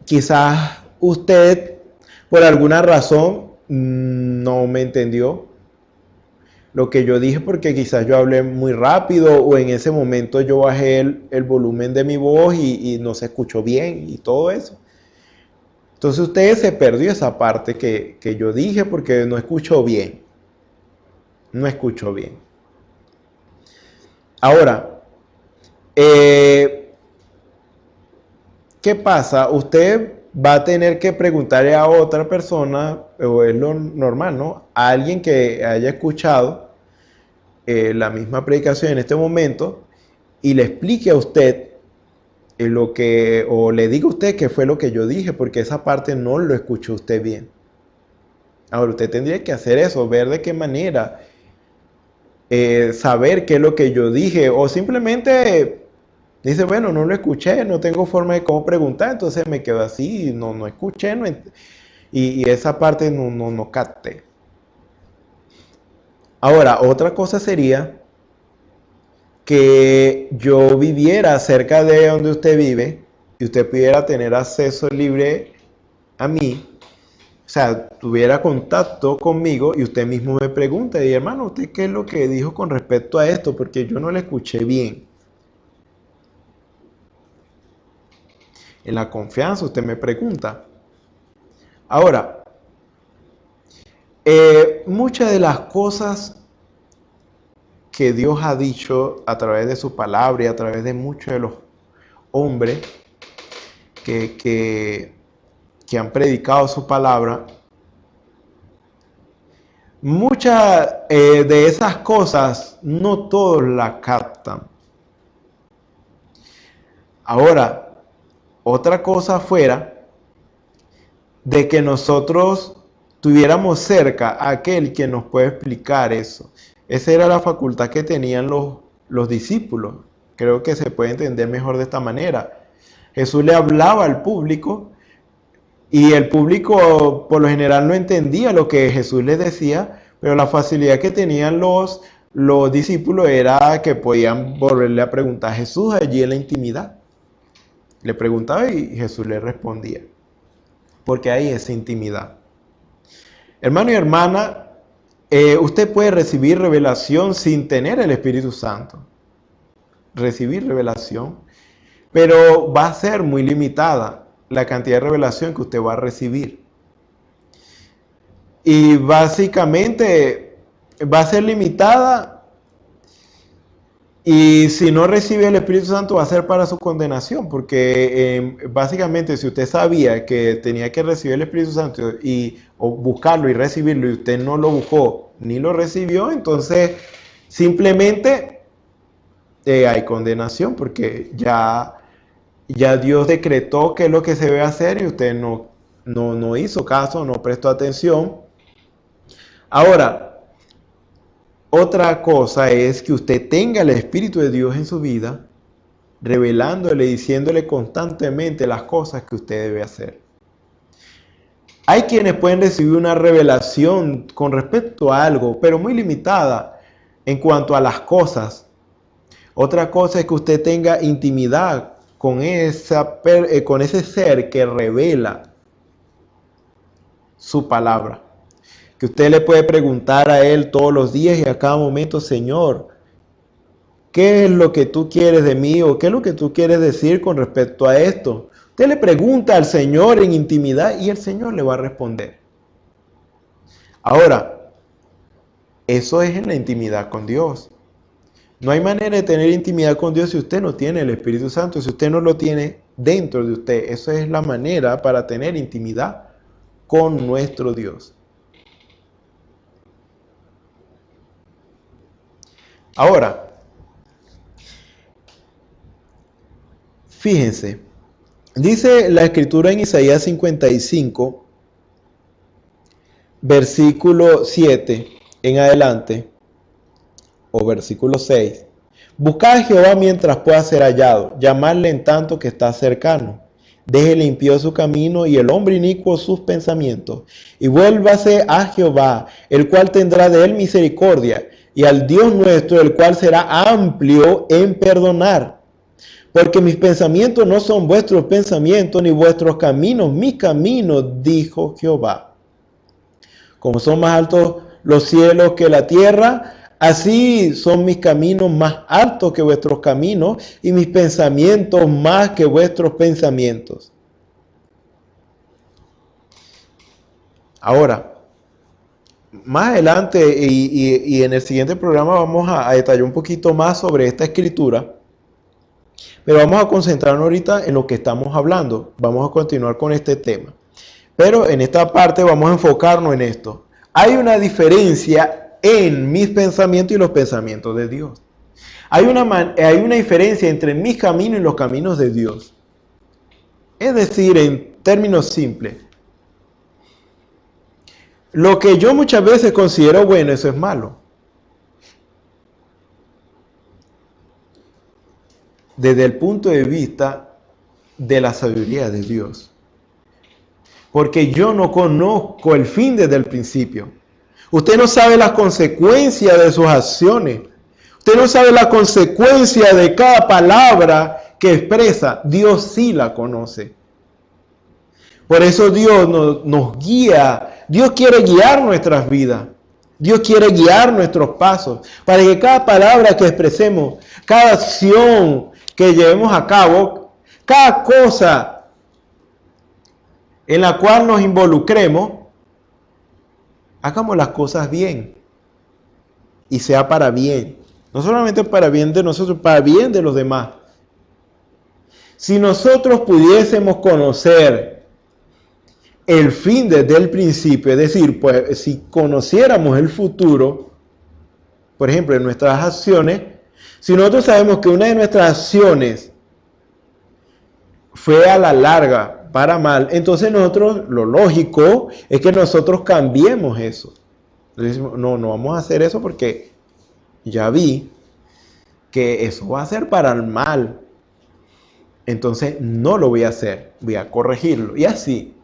quizás usted por alguna razón no me entendió lo que yo dije porque quizás yo hablé muy rápido o en ese momento yo bajé el volumen de mi voz y no se escuchó bien y todo eso. Entonces usted se perdió esa parte que yo dije porque no escuchó bien. No escuchó bien. Ahora, ¿qué pasa? Usted va a tener que preguntarle a otra persona, o es lo normal, ¿no? A alguien que haya escuchado la misma predicación en este momento y le explique a usted o le diga a usted qué fue lo que yo dije, porque esa parte no lo escuchó usted bien. Ahora, usted tendría que hacer eso, ver de qué manera, saber qué es lo que yo dije, o simplemente dice, bueno, no lo escuché, no tengo forma de cómo preguntar, entonces me quedo así, no escuché, y esa parte no capté. Ahora, otra cosa sería que yo viviera cerca de donde usted vive y usted pudiera tener acceso libre a mí, o sea, tuviera contacto conmigo y usted mismo me pregunta, y hermano, ¿usted qué es lo que dijo con respecto a esto? Porque yo no le escuché bien. En la confianza usted me pregunta. Ahora, muchas de las cosas que Dios ha dicho a través de su palabra y a través de muchos de los hombres que han predicado su palabra, muchas de esas cosas no todos la captan. Ahora, otra cosa fuera de que nosotros tuviéramos cerca a aquel que nos puede explicar eso. Esa era la facultad que tenían los discípulos. Creo que se puede entender mejor de esta manera. Jesús le hablaba al público y el público por lo general no entendía lo que Jesús les decía, pero la facilidad que tenían los discípulos era que podían volverle a preguntar a Jesús allí en la intimidad. Le preguntaba y Jesús le respondía, porque hay esa intimidad. Hermano y hermana, usted puede recibir revelación sin tener el Espíritu Santo. Recibir revelación, pero va a ser muy limitada la cantidad de revelación que usted va a recibir. Y básicamente va a ser limitada, y si no recibe el Espíritu Santo va a ser para su condenación, porque básicamente si usted sabía que tenía que recibir el Espíritu Santo o buscarlo y recibirlo y usted no lo buscó ni lo recibió, entonces simplemente hay condenación, porque ya Dios decretó qué es lo que se debe hacer y usted no hizo caso, no prestó atención. Ahora, otra cosa es que usted tenga el Espíritu de Dios en su vida, revelándole, diciéndole constantemente las cosas que usted debe hacer. Hay quienes pueden recibir una revelación con respecto a algo, pero muy limitada en cuanto a las cosas. Otra cosa es que usted tenga intimidad con ese ser que revela su palabra. Que usted le puede preguntar a él todos los días y a cada momento: Señor, ¿qué es lo que tú quieres de mí? ¿O qué es lo que tú quieres decir con respecto a esto? Usted le pregunta al Señor en intimidad y el Señor le va a responder. Ahora, eso es en la intimidad con Dios. No hay manera de tener intimidad con Dios si usted no tiene el Espíritu Santo, si usted no lo tiene dentro de usted. Esa es la manera para tener intimidad con nuestro Dios. Ahora, fíjense, dice la Escritura en Isaías 55, versículo 7 en adelante, o versículo 6. Buscad a Jehová mientras pueda ser hallado, llamadle en tanto que está cercano. Deje el impío su camino y el hombre inicuo sus pensamientos, y vuélvase a Jehová, el cual tendrá de él misericordia, y al Dios nuestro, el cual será amplio en perdonar. Porque mis pensamientos no son vuestros pensamientos, ni vuestros caminos mis caminos, dijo Jehová. Como son más altos los cielos que la tierra, así son mis caminos más altos que vuestros caminos, y mis pensamientos más que vuestros pensamientos. Ahora, más adelante y en el siguiente programa vamos a detallar un poquito más sobre esta escritura, pero vamos a concentrarnos ahorita en lo que estamos hablando. Vamos a continuar con este tema, pero en esta parte vamos a enfocarnos en esto. Hay una diferencia en mis pensamientos y los pensamientos de Dios. Hay una diferencia entre mis caminos y los caminos de Dios. Es decir, en términos simples, lo que yo muchas veces considero bueno, eso es malo. Desde el punto de vista de la sabiduría de Dios. Porque yo no conozco el fin desde el principio. Usted no sabe las consecuencias de sus acciones. Usted no sabe la consecuencia de cada palabra que expresa. Dios sí la conoce. Por eso Dios nos guía. Dios quiere guiar nuestras vidas. Dios quiere guiar nuestros pasos. Para que cada palabra que expresemos, cada acción que llevemos a cabo, cada cosa en la cual nos involucremos, hagamos las cosas bien. Y sea para bien. No solamente para bien de nosotros, para bien de los demás. Si nosotros pudiésemos conocer el fin desde el principio, es decir, pues si conociéramos el futuro, por ejemplo, en nuestras acciones, si nosotros sabemos que una de nuestras acciones fue a la larga para mal, entonces nosotros, lo lógico es que nosotros cambiemos eso. Entonces decimos, no vamos a hacer eso porque ya vi que eso va a ser para el mal. Entonces no lo voy a hacer, voy a corregirlo. Y así.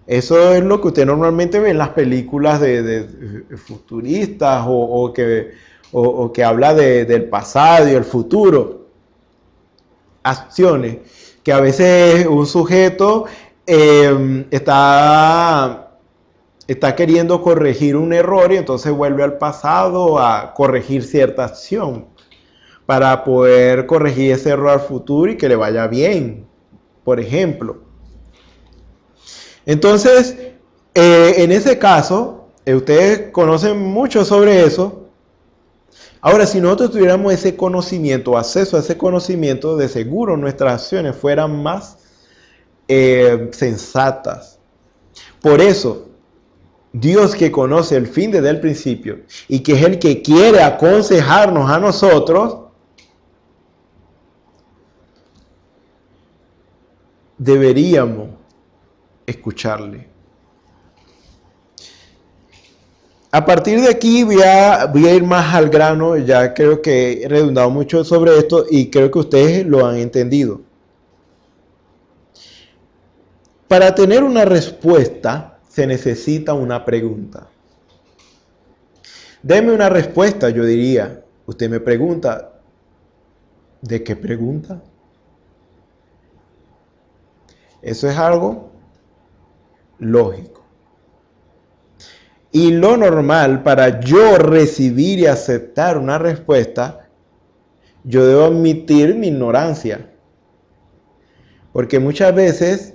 Eso es lo que usted normalmente ve en las películas de futuristas o que habla del pasado y el futuro. Acciones que a veces un sujeto está queriendo corregir un error y entonces vuelve al pasado a corregir cierta acción para poder corregir ese error al futuro y que le vaya bien, por ejemplo. Entonces, en ese caso, ustedes conocen mucho sobre eso. Ahora, si nosotros tuviéramos ese conocimiento, acceso a ese conocimiento, de seguro nuestras acciones fueran más sensatas. Por eso, Dios, que conoce el fin desde el principio y que es el que quiere aconsejarnos a nosotros, deberíamos escucharle. A partir de aquí voy a ir más al grano. Ya creo que he redundado mucho sobre esto y creo que ustedes lo han entendido. Para tener una respuesta se necesita una pregunta. Deme una respuesta, yo diría. Usted me pregunta, ¿de qué pregunta? Eso es algo lógico. Y lo normal para yo recibir y aceptar una respuesta, yo debo admitir mi ignorancia. Porque muchas veces,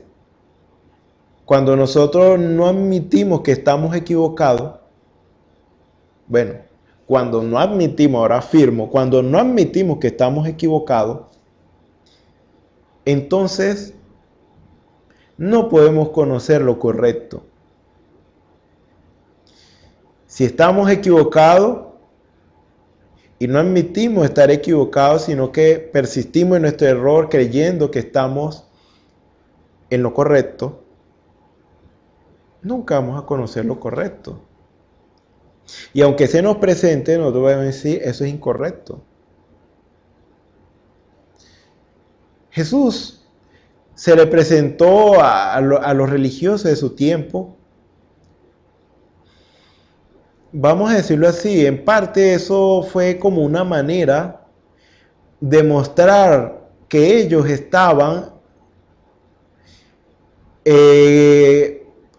cuando nosotros no admitimos que estamos equivocados, bueno, cuando no admitimos, ahora afirmo, cuando no admitimos que estamos equivocados, entonces no podemos conocer lo correcto. Si estamos equivocados y no admitimos estar equivocados, sino que persistimos en nuestro error creyendo que estamos en lo correcto, nunca vamos a conocer lo correcto. Y aunque se nos presente, nosotros vamos a decir, eso es incorrecto. Jesús se le presentó a los religiosos de su tiempo. Vamos a decirlo así, en parte eso fue como una manera de mostrar que ellos estaban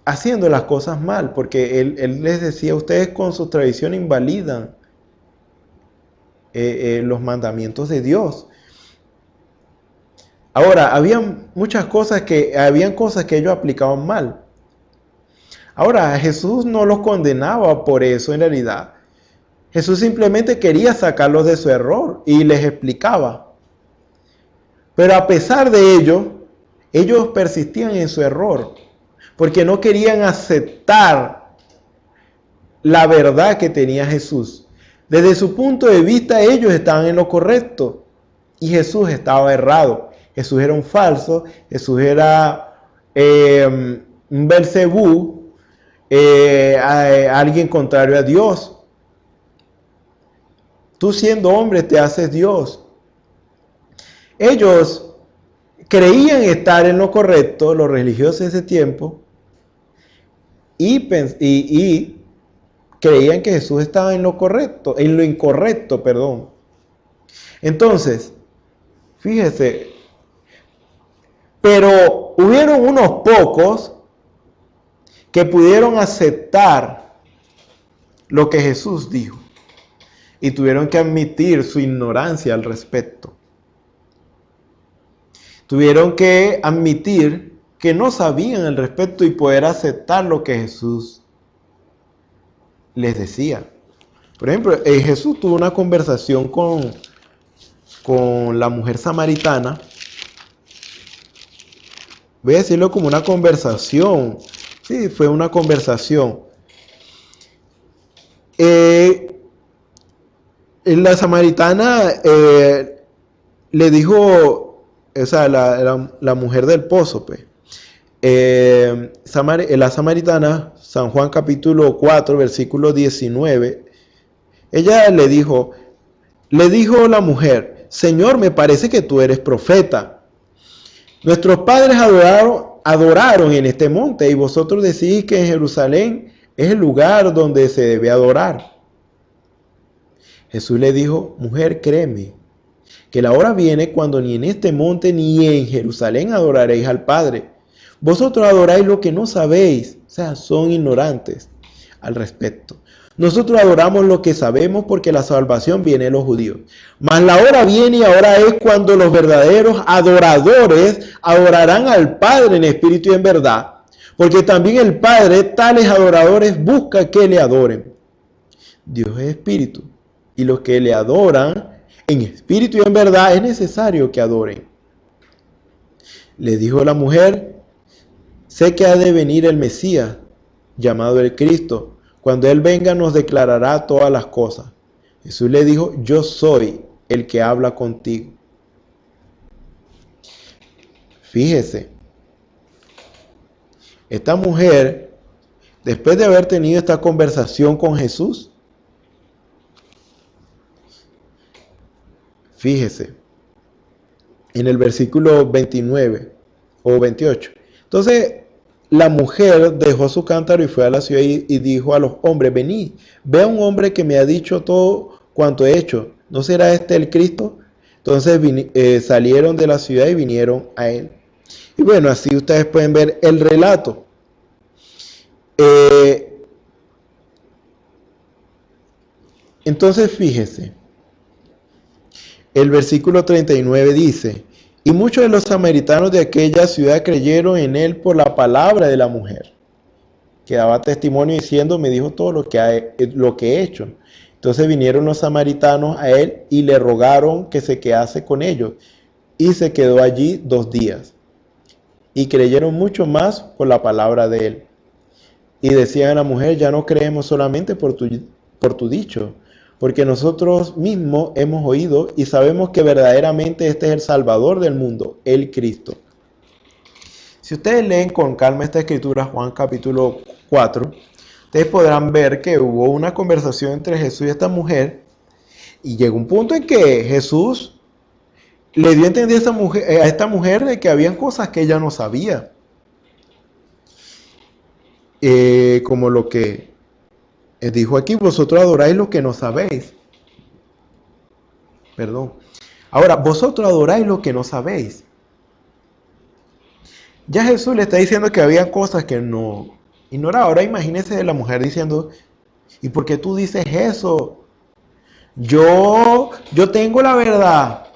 haciendo las cosas mal, porque él les decía, ustedes con su tradición invalidan los mandamientos de Dios. Ahora, habían cosas que ellos aplicaban mal. Ahora, Jesús no los condenaba por eso en realidad. Jesús simplemente quería sacarlos de su error y les explicaba. Pero a pesar de ello, ellos persistían en su error, porque no querían aceptar la verdad que tenía Jesús. Desde su punto de vista, ellos estaban en lo correcto y Jesús estaba errado. Jesús era un falso, Jesús era un Belcebú, alguien contrario a Dios. Tú siendo hombre te haces Dios. Ellos creían estar en lo correcto, los religiosos de ese tiempo, y creían que Jesús estaba en lo correcto, en lo incorrecto, perdón. Entonces, fíjese, pero hubieron unos pocos que pudieron aceptar lo que Jesús dijo y tuvieron que admitir su ignorancia al respecto. Tuvieron que admitir que no sabían al respecto y poder aceptar lo que Jesús les decía. Por ejemplo, Jesús tuvo una conversación con la mujer samaritana. Voy a decirlo como una conversación. Sí, fue una conversación. La samaritana le dijo, o sea, la mujer del pozo, pues. La samaritana, San Juan capítulo 4, versículo 19, ella le dijo la mujer, Señor, me parece que tú eres profeta. Nuestros padres adoraron en este monte y vosotros decís que en Jerusalén es el lugar donde se debe adorar. Jesús le dijo, mujer, créeme, que la hora viene cuando ni en este monte ni en Jerusalén adoraréis al Padre. Vosotros adoráis lo que no sabéis, o sea, son ignorantes al respecto. Nosotros adoramos lo que sabemos porque la salvación viene de los judíos. Mas la hora viene y ahora es cuando los verdaderos adoradores adorarán al Padre en espíritu y en verdad. Porque también el Padre, tales adoradores, busca que le adoren. Dios es espíritu y los que le adoran en espíritu y en verdad es necesario que adoren. Le dijo la mujer, sé que ha de venir el Mesías, llamado el Cristo. Cuando Él venga nos declarará todas las cosas. Jesús le dijo, yo soy el que habla contigo. Fíjese, esta mujer, después de haber tenido esta conversación con Jesús, fíjese, en el versículo 29 o 28. Entonces, la mujer dejó su cántaro y fue a la ciudad y dijo a los hombres, venid, ve a un hombre que me ha dicho todo cuanto he hecho. ¿No será este el Cristo? Entonces salieron de la ciudad y vinieron a él. Y bueno, así ustedes pueden ver el relato. Entonces fíjese, el versículo 39 dice, y muchos de los samaritanos de aquella ciudad creyeron en él por la palabra de la mujer, que daba testimonio diciendo, me dijo todo lo que he hecho. Entonces vinieron los samaritanos a él y le rogaron que se quedase con ellos, y se quedó allí 2 días. Y creyeron mucho más por la palabra de él. Y decían a la mujer, ya no creemos solamente por tu dicho, porque nosotros mismos hemos oído y sabemos que verdaderamente este es el Salvador del mundo, el Cristo. Si ustedes leen con calma esta escritura, Juan capítulo 4, ustedes podrán ver que hubo una conversación entre Jesús y esta mujer, y llegó un punto en que Jesús le dio a entender a esta mujer de que habían cosas que ella no sabía. Como lo que dijo aquí, vosotros adoráis lo que no sabéis. Perdón. Ahora, vosotros adoráis lo que no sabéis. Ya Jesús le está diciendo que había cosas que no ignoraba. Ahora imagínese la mujer diciendo, ¿y por qué tú dices eso? Yo tengo la verdad.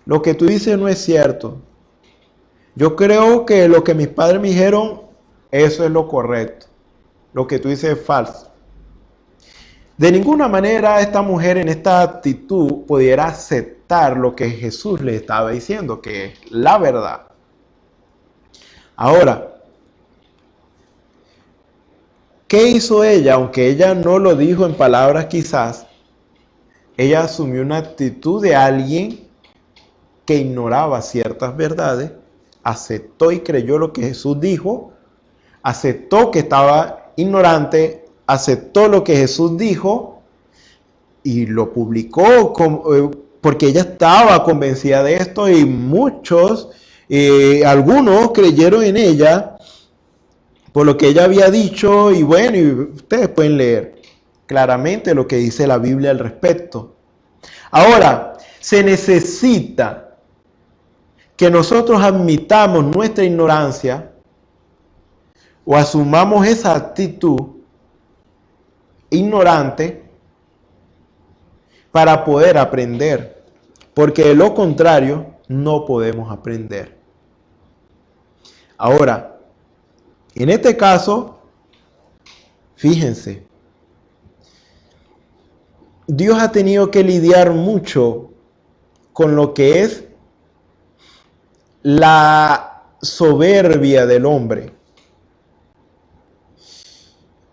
Lo que tú dices no es cierto. Yo creo que lo que mis padres me dijeron, eso es lo correcto. Lo que tú dices es falso. De ninguna manera esta mujer en esta actitud pudiera aceptar lo que Jesús le estaba diciendo, que es la verdad. Ahora, ¿qué hizo ella? Aunque ella no lo dijo en palabras quizás, ella asumió una actitud de alguien que ignoraba ciertas verdades, aceptó y creyó lo que Jesús dijo, aceptó que estaba ignorante, aceptó lo que Jesús dijo y lo publicó porque ella estaba convencida de esto y muchos, algunos creyeron en ella por lo que ella había dicho y bueno, y ustedes pueden leer claramente lo que dice la Biblia al respecto. Ahora, se necesita que nosotros admitamos nuestra ignorancia o asumamos esa actitud ignorante para poder aprender, porque de lo contrario no podemos aprender. Ahora, en este caso, fíjense, Dios ha tenido que lidiar mucho con lo que es la soberbia del hombre.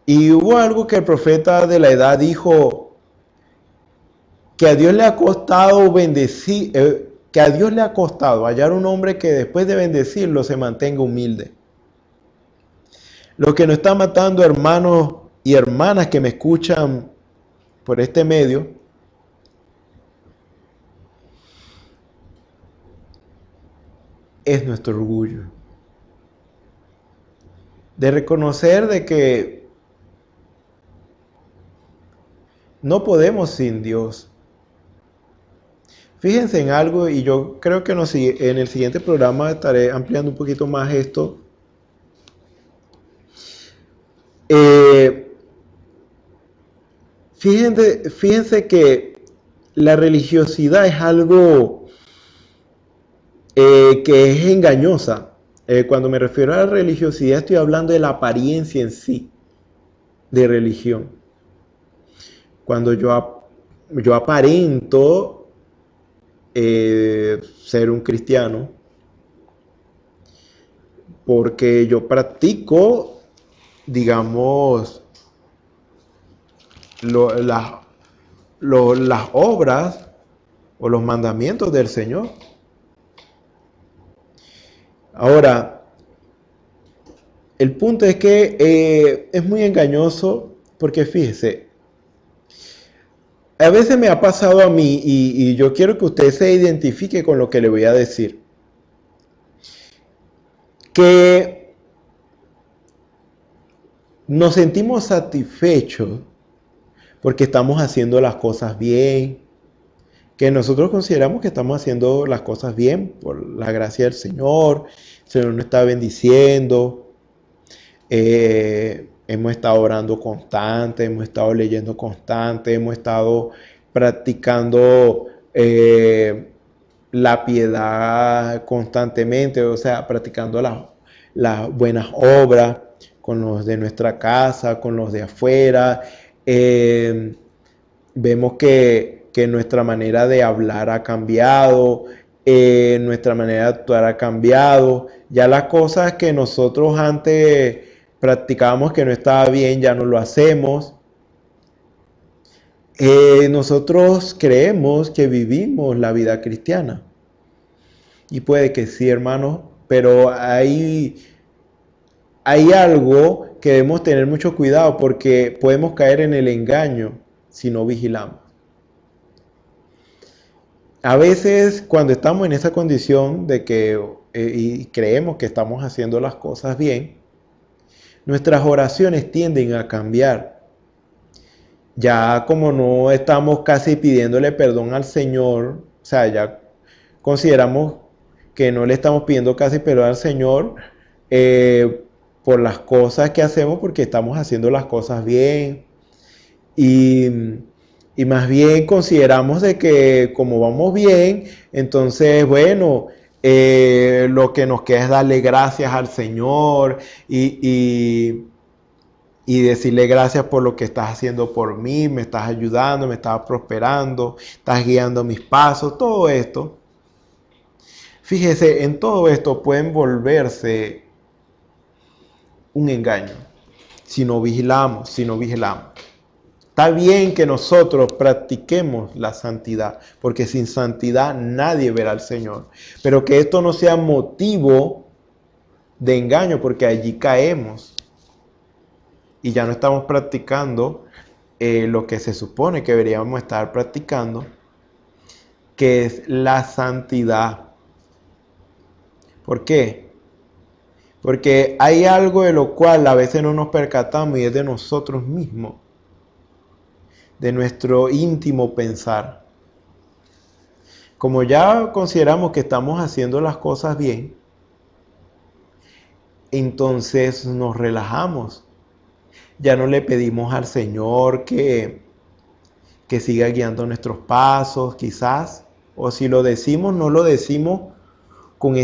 Y hubo algo que el profeta de la edad dijo, que a Dios le ha costado hallar un hombre que después de bendecirlo se mantenga humilde. Lo que nos está matando, hermanos y hermanas que me escuchan por este medio, es nuestro orgullo. De reconocer de que no podemos sin Dios. Fíjense en algo, y yo creo que en el siguiente programa estaré ampliando un poquito más esto. Fíjense que la religiosidad es algo que es engañosa. Cuando me refiero a la religiosidad estoy hablando de la apariencia en sí de religión. Cuando yo aparento ser un cristiano porque yo practico, digamos, las obras o los mandamientos del Señor. Ahora, el punto es que es muy engañoso porque fíjese, a veces me ha pasado a mí y yo quiero que usted se identifique con lo que le voy a decir. Que nos sentimos satisfechos porque estamos haciendo las cosas bien, que nosotros consideramos que estamos haciendo las cosas bien por la gracia del Señor. El Señor nos está bendiciendo. Hemos estado orando constante, hemos estado leyendo constante, hemos estado practicando la piedad constantemente, o sea, practicando las buenas obras con los de nuestra casa, con los de afuera. Vemos que nuestra manera de hablar ha cambiado, nuestra manera de actuar ha cambiado. Ya las cosas que nosotros antes practicábamos que no estaba bien, ya no lo hacemos. Nosotros creemos que vivimos la vida cristiana. Y puede que sí, hermanos, pero hay algo que debemos tener mucho cuidado porque podemos caer en el engaño si no vigilamos. A veces cuando estamos en esa condición de que y creemos que estamos haciendo las cosas bien, nuestras oraciones tienden a cambiar. Ya como no estamos casi pidiéndole perdón al Señor, o sea, ya consideramos que no le estamos pidiendo casi perdón al Señor por las cosas que hacemos porque estamos haciendo las cosas bien. Y más bien consideramos de que como vamos bien, entonces bueno, lo que nos queda es darle gracias al Señor y decirle gracias por lo que estás haciendo por mí, me estás ayudando, me estás prosperando, estás guiando mis pasos, todo esto. Fíjese, en todo esto pueden volverse un engaño si no vigilamos, Está bien que nosotros practiquemos la santidad, porque sin santidad nadie verá al Señor. Pero que esto no sea motivo de engaño, porque allí caemos y ya no estamos practicando lo que se supone que deberíamos estar practicando, que es la santidad. ¿Por qué? Porque hay algo de lo cual a veces no nos percatamos y es de nosotros mismos, de nuestro íntimo pensar. Como ya consideramos que estamos haciendo las cosas bien, entonces nos relajamos. Ya no le pedimos al Señor que siga guiando nuestros pasos, quizás. O si lo decimos, no lo decimos con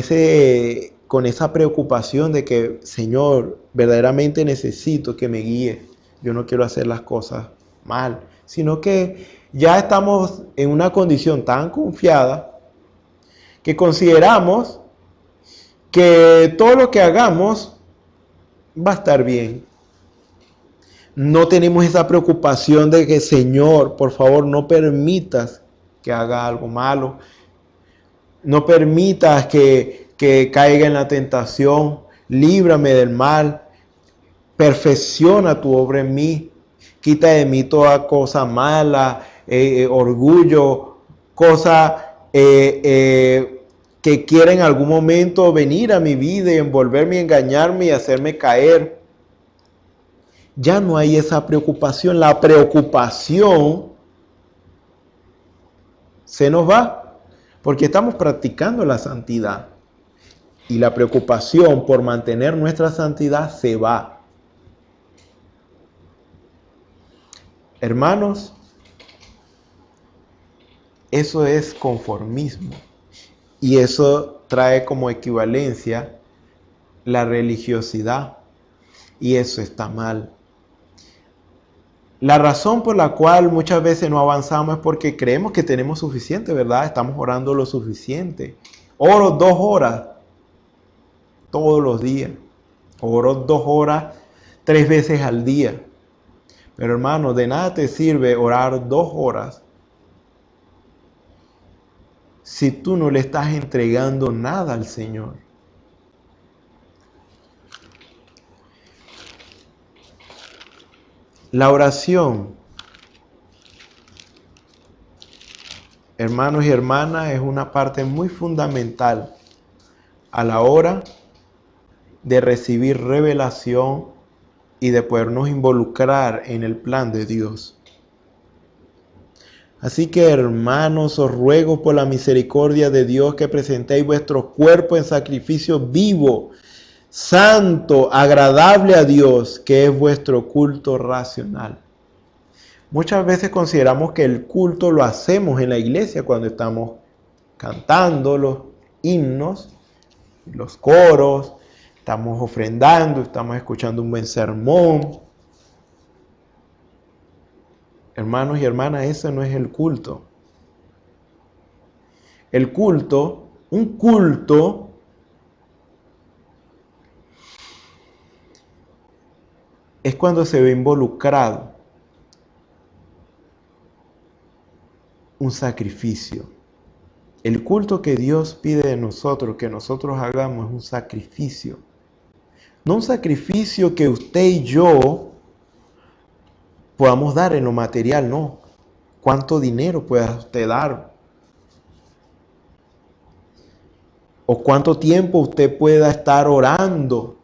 esa preocupación de que, Señor, verdaderamente necesito que me guíe. Yo no quiero hacer las cosas mal, sino que ya estamos en una condición tan confiada que consideramos que todo lo que hagamos va a estar bien. No tenemos esa preocupación de que, Señor, por favor, no permitas que haga algo malo. No permitas que caiga en la tentación. Líbrame del mal. Perfecciona tu obra en mí. Quita de mí toda cosa mala, orgullo, cosa que quiera en algún momento venir a mi vida y envolverme, engañarme y hacerme caer. Ya no hay esa preocupación. La preocupación se nos va porque estamos practicando la santidad. Y la preocupación por mantener nuestra santidad se va. Hermanos, eso es conformismo y eso trae como equivalencia la religiosidad y eso está mal. La razón por la cual muchas veces no avanzamos es porque creemos que tenemos suficiente, ¿verdad? Estamos orando lo suficiente. Oro 2 horas todos los días. Oro 2 horas 3 veces al día. Pero hermano, de nada te sirve orar 2 horas si tú no le estás entregando nada al Señor. La oración, hermanos y hermanas, es una parte muy fundamental a la hora de recibir revelación y de podernos involucrar en el plan de Dios. Así que, hermanos, os ruego por la misericordia de Dios que presentéis vuestro cuerpo en sacrificio vivo, santo, agradable a Dios, que es vuestro culto racional. Muchas veces consideramos que el culto lo hacemos en la iglesia cuando estamos cantando los himnos, los coros, estamos ofrendando, estamos escuchando un buen sermón. Hermanos y hermanas, ese no es el culto. El culto, un culto, es cuando se ve involucrado un sacrificio. El culto que Dios pide de nosotros, que nosotros hagamos, es un sacrificio. No un sacrificio que usted y yo podamos dar en lo material, no. ¿Cuánto dinero pueda usted dar? ¿O cuánto tiempo usted pueda estar orando?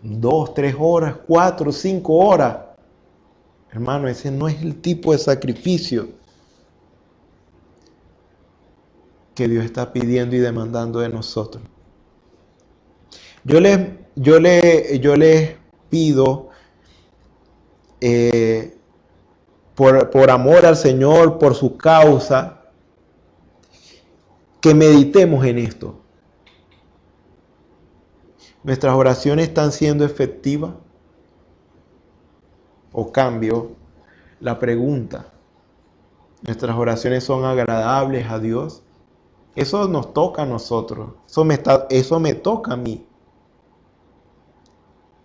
2, 3 horas, 4, 5 horas. Hermano, ese no es el tipo de sacrificio que Dios está pidiendo y demandando de nosotros. Yo les pido, por amor al Señor, por su causa, que meditemos en esto. ¿Nuestras oraciones están siendo efectivas? O cambio la pregunta. ¿Nuestras oraciones son agradables a Dios? Eso nos toca a nosotros. Eso me toca a mí.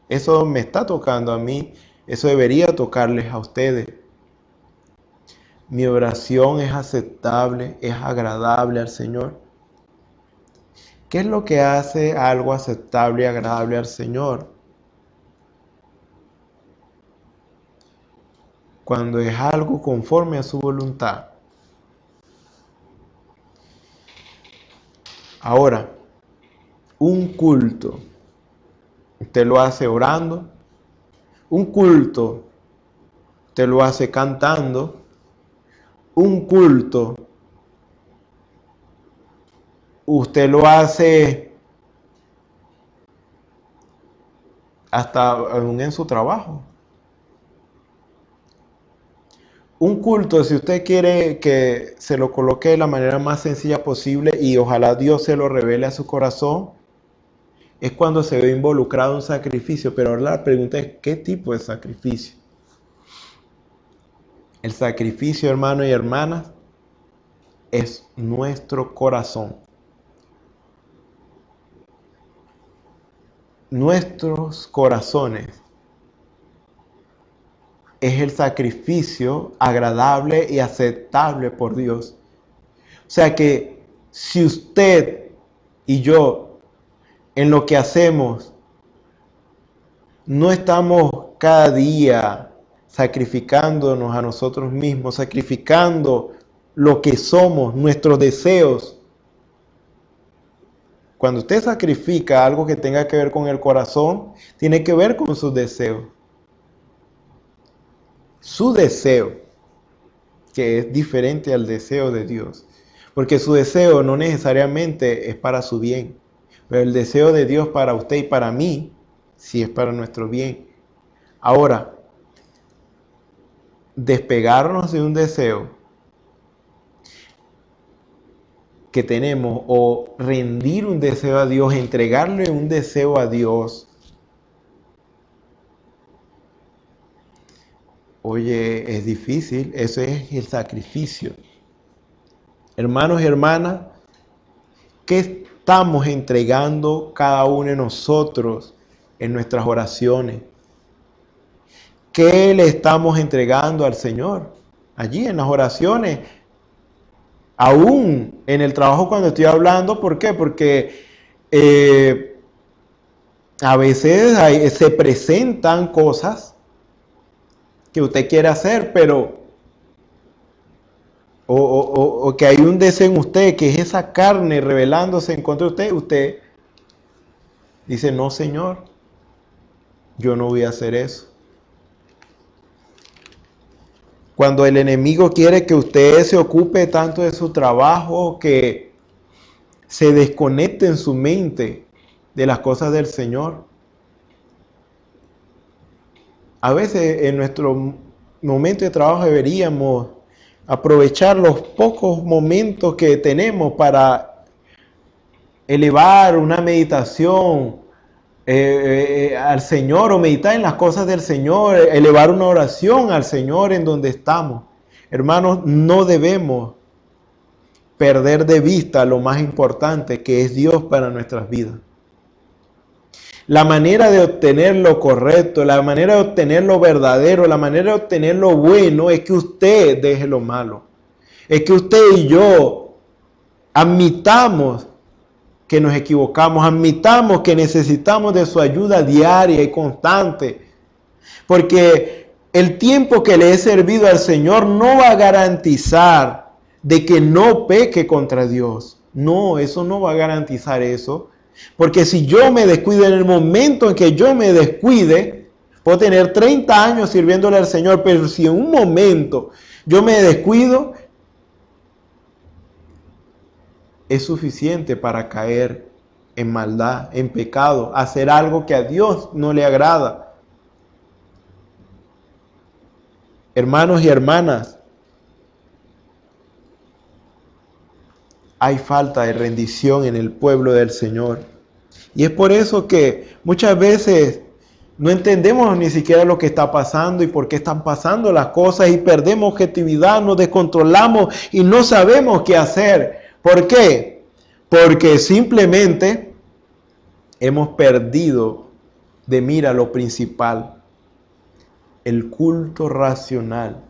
Eso me está tocando a mí. Eso debería tocarles a ustedes. Mi oración es aceptable, es agradable al Señor. ¿Qué es lo que hace algo aceptable y agradable al Señor? Cuando es algo conforme a su voluntad. Ahora, un culto, usted lo hace orando. Un culto, usted lo hace cantando. Un culto, usted lo hace hasta aún en su trabajo. Un culto, si usted quiere que se lo coloque de la manera más sencilla posible y ojalá Dios se lo revele a su corazón, es cuando se ve involucrado un sacrificio. Pero ahora la pregunta es, ¿qué tipo de sacrificio? El sacrificio, hermanos y hermanas, es nuestro corazón. Nuestros corazones es el sacrificio agradable y aceptable por Dios. O sea que si usted y yo en lo que hacemos no estamos cada día sacrificándonos a nosotros mismos, sacrificando lo que somos, nuestros deseos. Cuando usted sacrifica algo que tenga que ver con el corazón, tiene que ver con sus deseos. Su deseo, que es diferente al deseo de Dios. Porque su deseo no necesariamente es para su bien. Pero el deseo de Dios para usted y para mí, sí es para nuestro bien. Ahora, despegarnos de un deseo que tenemos o rendir un deseo a Dios, entregarle un deseo a Dios, oye, es difícil. Eso es el sacrificio. Hermanos y hermanas, ¿qué estamos entregando cada uno de nosotros en nuestras oraciones? ¿Qué le estamos entregando al Señor? Allí en las oraciones, aún en el trabajo cuando estoy hablando. ¿Por qué? Porque a veces se presentan cosas que usted quiere hacer, pero o que hay un deseo en usted, que es esa carne rebelándose en contra de usted. Usted dice, no, Señor, yo no voy a hacer eso. Cuando el enemigo quiere que usted se ocupe tanto de su trabajo, que se desconecte en su mente de las cosas del Señor. A veces en nuestro momento de trabajo deberíamos aprovechar los pocos momentos que tenemos para elevar una meditación al Señor, o meditar en las cosas del Señor, elevar una oración al Señor en donde estamos. Hermanos, no debemos perder de vista lo más importante, que es Dios para nuestras vidas. La manera de obtener lo correcto, la manera de obtener lo verdadero, la manera de obtener lo bueno es que usted deje lo malo. Es que usted y yo admitamos que nos equivocamos, admitamos que necesitamos de su ayuda diaria y constante. Porque el tiempo que le he servido al Señor no va a garantizar de que no peque contra Dios. No, eso no va a garantizar eso. Porque si yo me descuido, en el momento en que yo me descuide, puedo tener 30 años sirviéndole al Señor, pero si en un momento yo me descuido, es suficiente para caer en maldad, en pecado, hacer algo que a Dios no le agrada. Hermanos y hermanas, hay falta de rendición en el pueblo del Señor. Y es por eso que muchas veces no entendemos ni siquiera lo que está pasando y por qué están pasando las cosas, y perdemos objetividad, nos descontrolamos y no sabemos qué hacer. ¿Por qué? Porque simplemente hemos perdido de mira lo principal, el culto racional.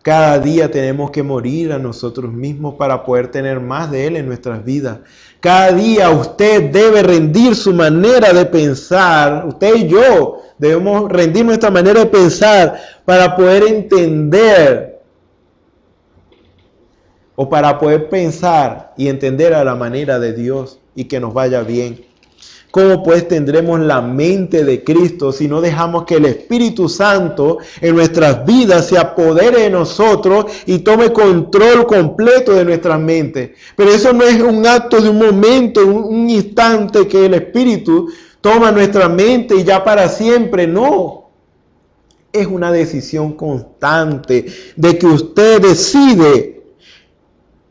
Cada día tenemos que morir a nosotros mismos para poder tener más de Él en nuestras vidas. Cada día usted debe rendir su manera de pensar. Usted y yo debemos rendir nuestra manera de pensar para poder entender, o para poder pensar y entender a la manera de Dios y que nos vaya bien. ¿Cómo pues tendremos la mente de Cristo si no dejamos que el Espíritu Santo en nuestras vidas se apodere de nosotros y tome control completo de nuestras mentes? Pero eso no es un acto de un momento, un instante que el Espíritu toma nuestra mente y ya para siempre. No. Es una decisión constante de que usted decide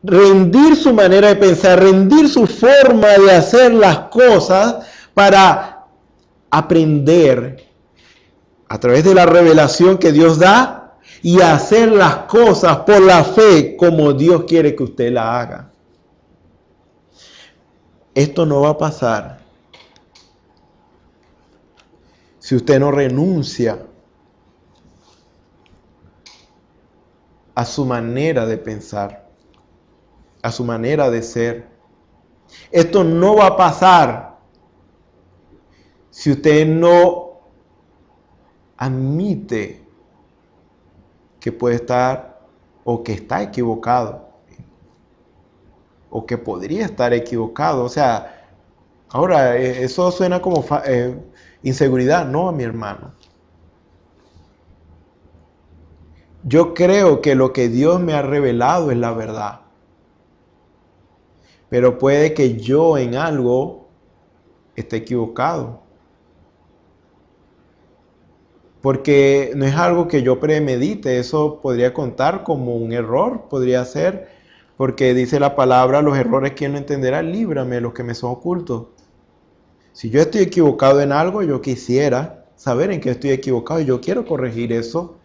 rendir su manera de pensar, rendir su forma de hacer las cosas para aprender a través de la revelación que Dios da y hacer las cosas por la fe como Dios quiere que usted la haga. Esto no va a pasar si usted no renuncia a su manera de pensar, a su manera de ser. Esto no va a pasar si usted no admite que puede estar o que está equivocado o que podría estar equivocado. O sea, ahora eso suena como inseguridad. No, mi hermano. Yo creo que lo que Dios me ha revelado es la verdad. Pero puede que yo en algo esté equivocado. Porque no es algo que yo premedite. Eso podría contar como un error. Podría ser. Porque dice la palabra, los errores quien no entenderá, líbrame de los que me son ocultos. Si yo estoy equivocado en algo, yo quisiera saber en qué estoy equivocado. Y yo quiero corregir eso.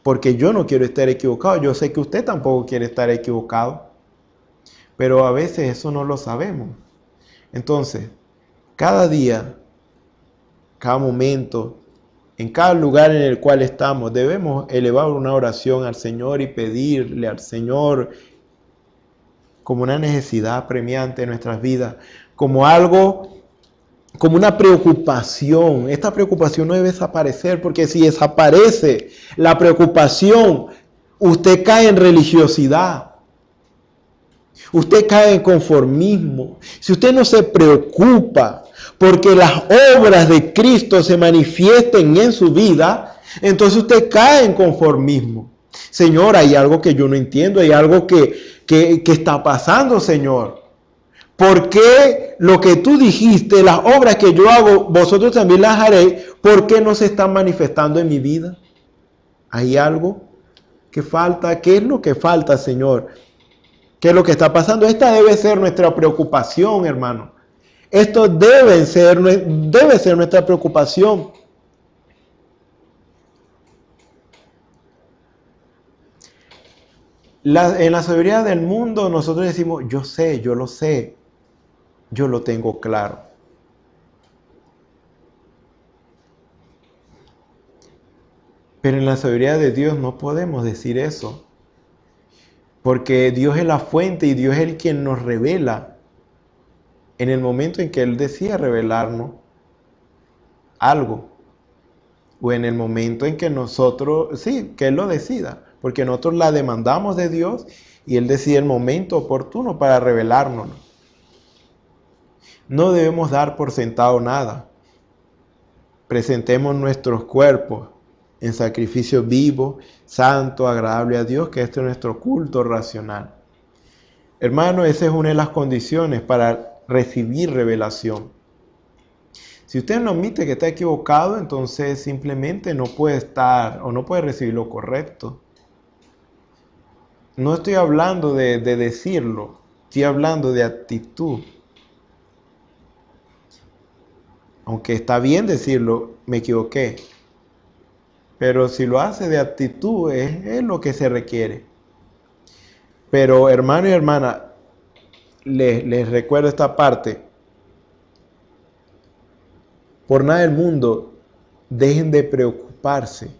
Porque yo no quiero estar equivocado. Yo sé que usted tampoco quiere estar equivocado. Pero a veces eso no lo sabemos. Entonces, cada día, cada momento, en cada lugar en el cual estamos, debemos elevar una oración al Señor y pedirle al Señor como una necesidad apremiante en nuestras vidas, como algo, como una preocupación. Esta preocupación no debe desaparecer, porque si desaparece la preocupación, usted cae en religiosidad. usted cae en conformismo, si usted no se preocupa porque las obras de Cristo se manifiesten en su vida, entonces usted cae en conformismo. Señor, hay algo que yo no entiendo, hay algo que está pasando, Señor. ¿Por qué lo que tú dijiste, las obras que yo hago, vosotros también las haréis? ¿Por qué no se están manifestando en mi vida? ¿Hay algo que falta? ¿Qué es lo que falta, Señor? ¿Qué es lo que está pasando? Esta debe ser nuestra preocupación, hermano. Esto debe ser nuestra preocupación. En la sabiduría del mundo nosotros decimos, yo sé, yo lo sé, yo lo tengo claro. Pero en la sabiduría de Dios no podemos decir eso. Porque Dios es la fuente y Dios es el quien nos revela. En el momento en que Él decida revelarnos algo. O en el momento en que nosotros, sí, que Él lo decida. Porque nosotros la demandamos de Dios y Él decide el momento oportuno para revelárnoslo. No debemos dar por sentado nada. Presentemos nuestros cuerpos en sacrificio vivo, santo, agradable a Dios, que este es nuestro culto racional. Hermano, esa es una de las condiciones para recibir revelación. Si usted no admite que está equivocado, entonces simplemente no puede estar o no puede recibir lo correcto. No estoy hablando de decirlo, estoy hablando de actitud. Aunque está bien decirlo, me equivoqué. Pero si lo hace de actitud, es lo que se requiere. Pero hermano y hermana, les recuerdo esta parte. Por nada del mundo, dejen de preocuparse.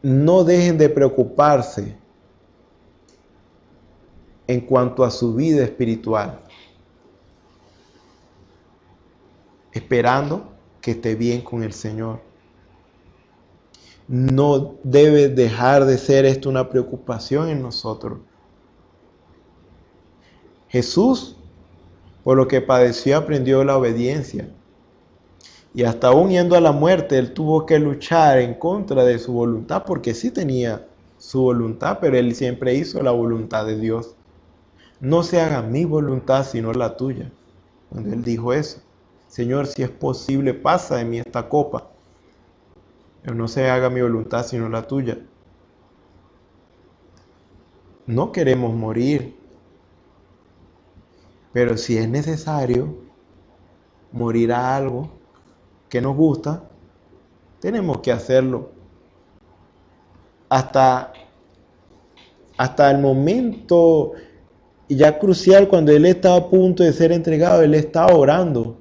No dejen de preocuparse en cuanto a su vida espiritual. Esperando que esté bien con el Señor. No debe dejar de ser esto una preocupación en nosotros. Jesús, por lo que padeció, aprendió la obediencia. Y hasta aún yendo a la muerte, Él tuvo que luchar en contra de su voluntad, porque sí tenía su voluntad, pero Él siempre hizo la voluntad de Dios. No se haga mi voluntad, sino la tuya. Cuando Él dijo eso, Señor, si es posible, pasa de mí esta copa. Pero no se haga mi voluntad, sino la tuya. No queremos morir. Pero si es necesario morir a algo que nos gusta, tenemos que hacerlo. Hasta el momento ya crucial, cuando Él estaba a punto de ser entregado, Él estaba orando.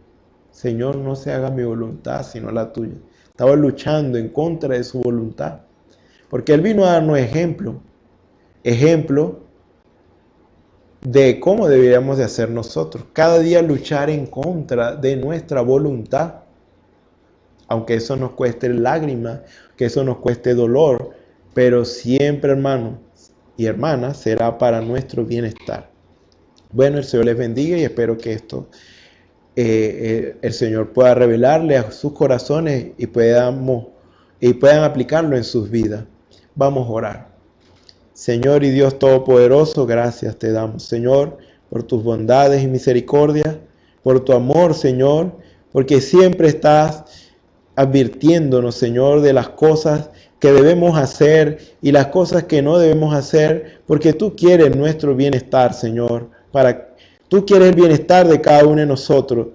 Señor, no se haga mi voluntad, sino la tuya. Estaba luchando en contra de su voluntad. Porque Él vino a darnos ejemplo de cómo deberíamos de hacer nosotros. Cada día luchar en contra de nuestra voluntad. Aunque eso nos cueste lágrimas, que eso nos cueste dolor. Pero siempre, hermanos y hermanas, será para nuestro bienestar. Bueno, el Señor les bendiga y espero que esto el Señor pueda revelarle a sus corazones y puedan aplicarlo en sus vidas. Vamos a orar. Señor y Dios Todopoderoso, gracias te damos, Señor, por tus bondades y misericordias, por tu amor, Señor, porque siempre estás advirtiéndonos, Señor, de las cosas que debemos hacer y las cosas que no debemos hacer, porque tú quieres nuestro bienestar, Señor, tú quieres el bienestar de cada uno de nosotros.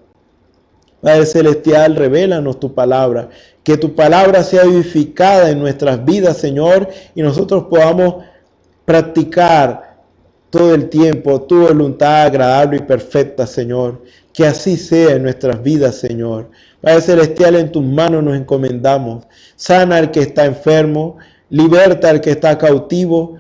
Padre Celestial, revélanos tu palabra, que tu palabra sea vivificada en nuestras vidas, Señor, y nosotros podamos practicar todo el tiempo tu voluntad agradable y perfecta, Señor. Que así sea en nuestras vidas, Señor. Padre Celestial, en tus manos nos encomendamos. Sana al que está enfermo, liberta al que está cautivo.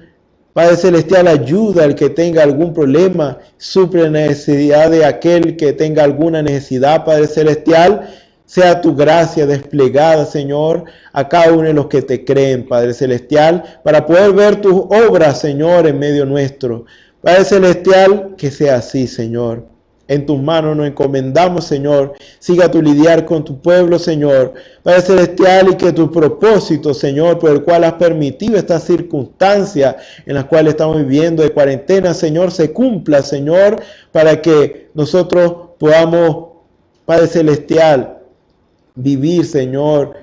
Padre Celestial, ayuda al que tenga algún problema, suple la necesidad de aquel que tenga alguna necesidad, Padre Celestial, sea tu gracia desplegada, Señor, a cada uno de los que te creen, Padre Celestial, para poder ver tus obras, Señor, en medio nuestro. Padre Celestial, que sea así, Señor. En tus manos nos encomendamos, Señor. Siga tu lidiar con tu pueblo, Señor. Padre Celestial, y que tu propósito, Señor, por el cual has permitido estas circunstancias en las cuales estamos viviendo de cuarentena, Señor, se cumpla, Señor, para que nosotros podamos, Padre Celestial, vivir, Señor,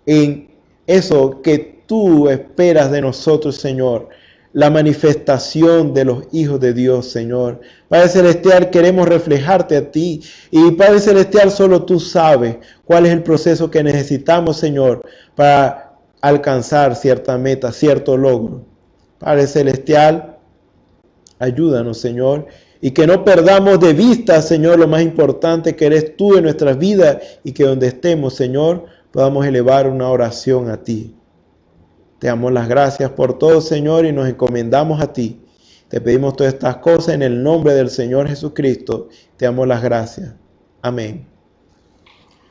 en eso que tú esperas de nosotros, Señor. La manifestación de los hijos de Dios, Señor. Padre Celestial, queremos reflejarte a ti. Y Padre Celestial, solo tú sabes cuál es el proceso que necesitamos, Señor, para alcanzar cierta meta, cierto logro. Padre Celestial, ayúdanos, Señor, y que no perdamos de vista, Señor, lo más importante que eres tú en nuestras vidas, y que donde estemos, Señor, podamos elevar una oración a ti. Te damos las gracias por todo, Señor, y nos encomendamos a ti. Te pedimos todas estas cosas en el nombre del Señor Jesucristo. Te damos las gracias. Amén.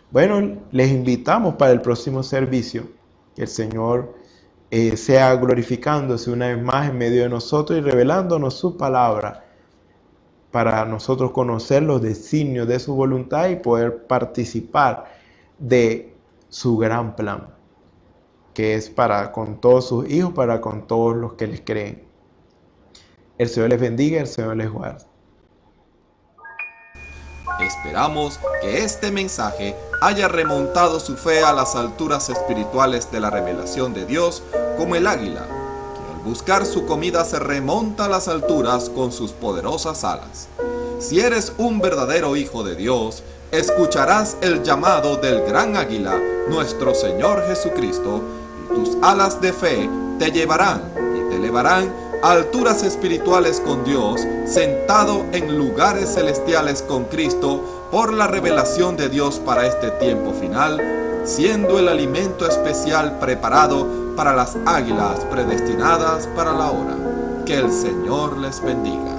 Bueno, les invitamos para el próximo servicio. Que el Señor sea glorificándose una vez más en medio de nosotros y revelándonos su palabra para nosotros conocer los designios de su voluntad y poder participar de su gran plan, que es para con todos sus hijos, para con todos los que les creen. El Señor les bendiga, el Señor les guarde. Esperamos que este mensaje haya remontado su fe a las alturas espirituales de la revelación de Dios, como el águila, que al buscar su comida se remonta a las alturas con sus poderosas alas. Si eres un verdadero hijo de Dios, escucharás el llamado del gran águila, nuestro Señor Jesucristo, y tus alas de fe te llevarán y te elevarán a alturas espirituales con Dios, sentado en lugares celestiales con Cristo, por la revelación de Dios para este tiempo final, siendo el alimento especial preparado para las águilas predestinadas para la hora. Que el Señor les bendiga.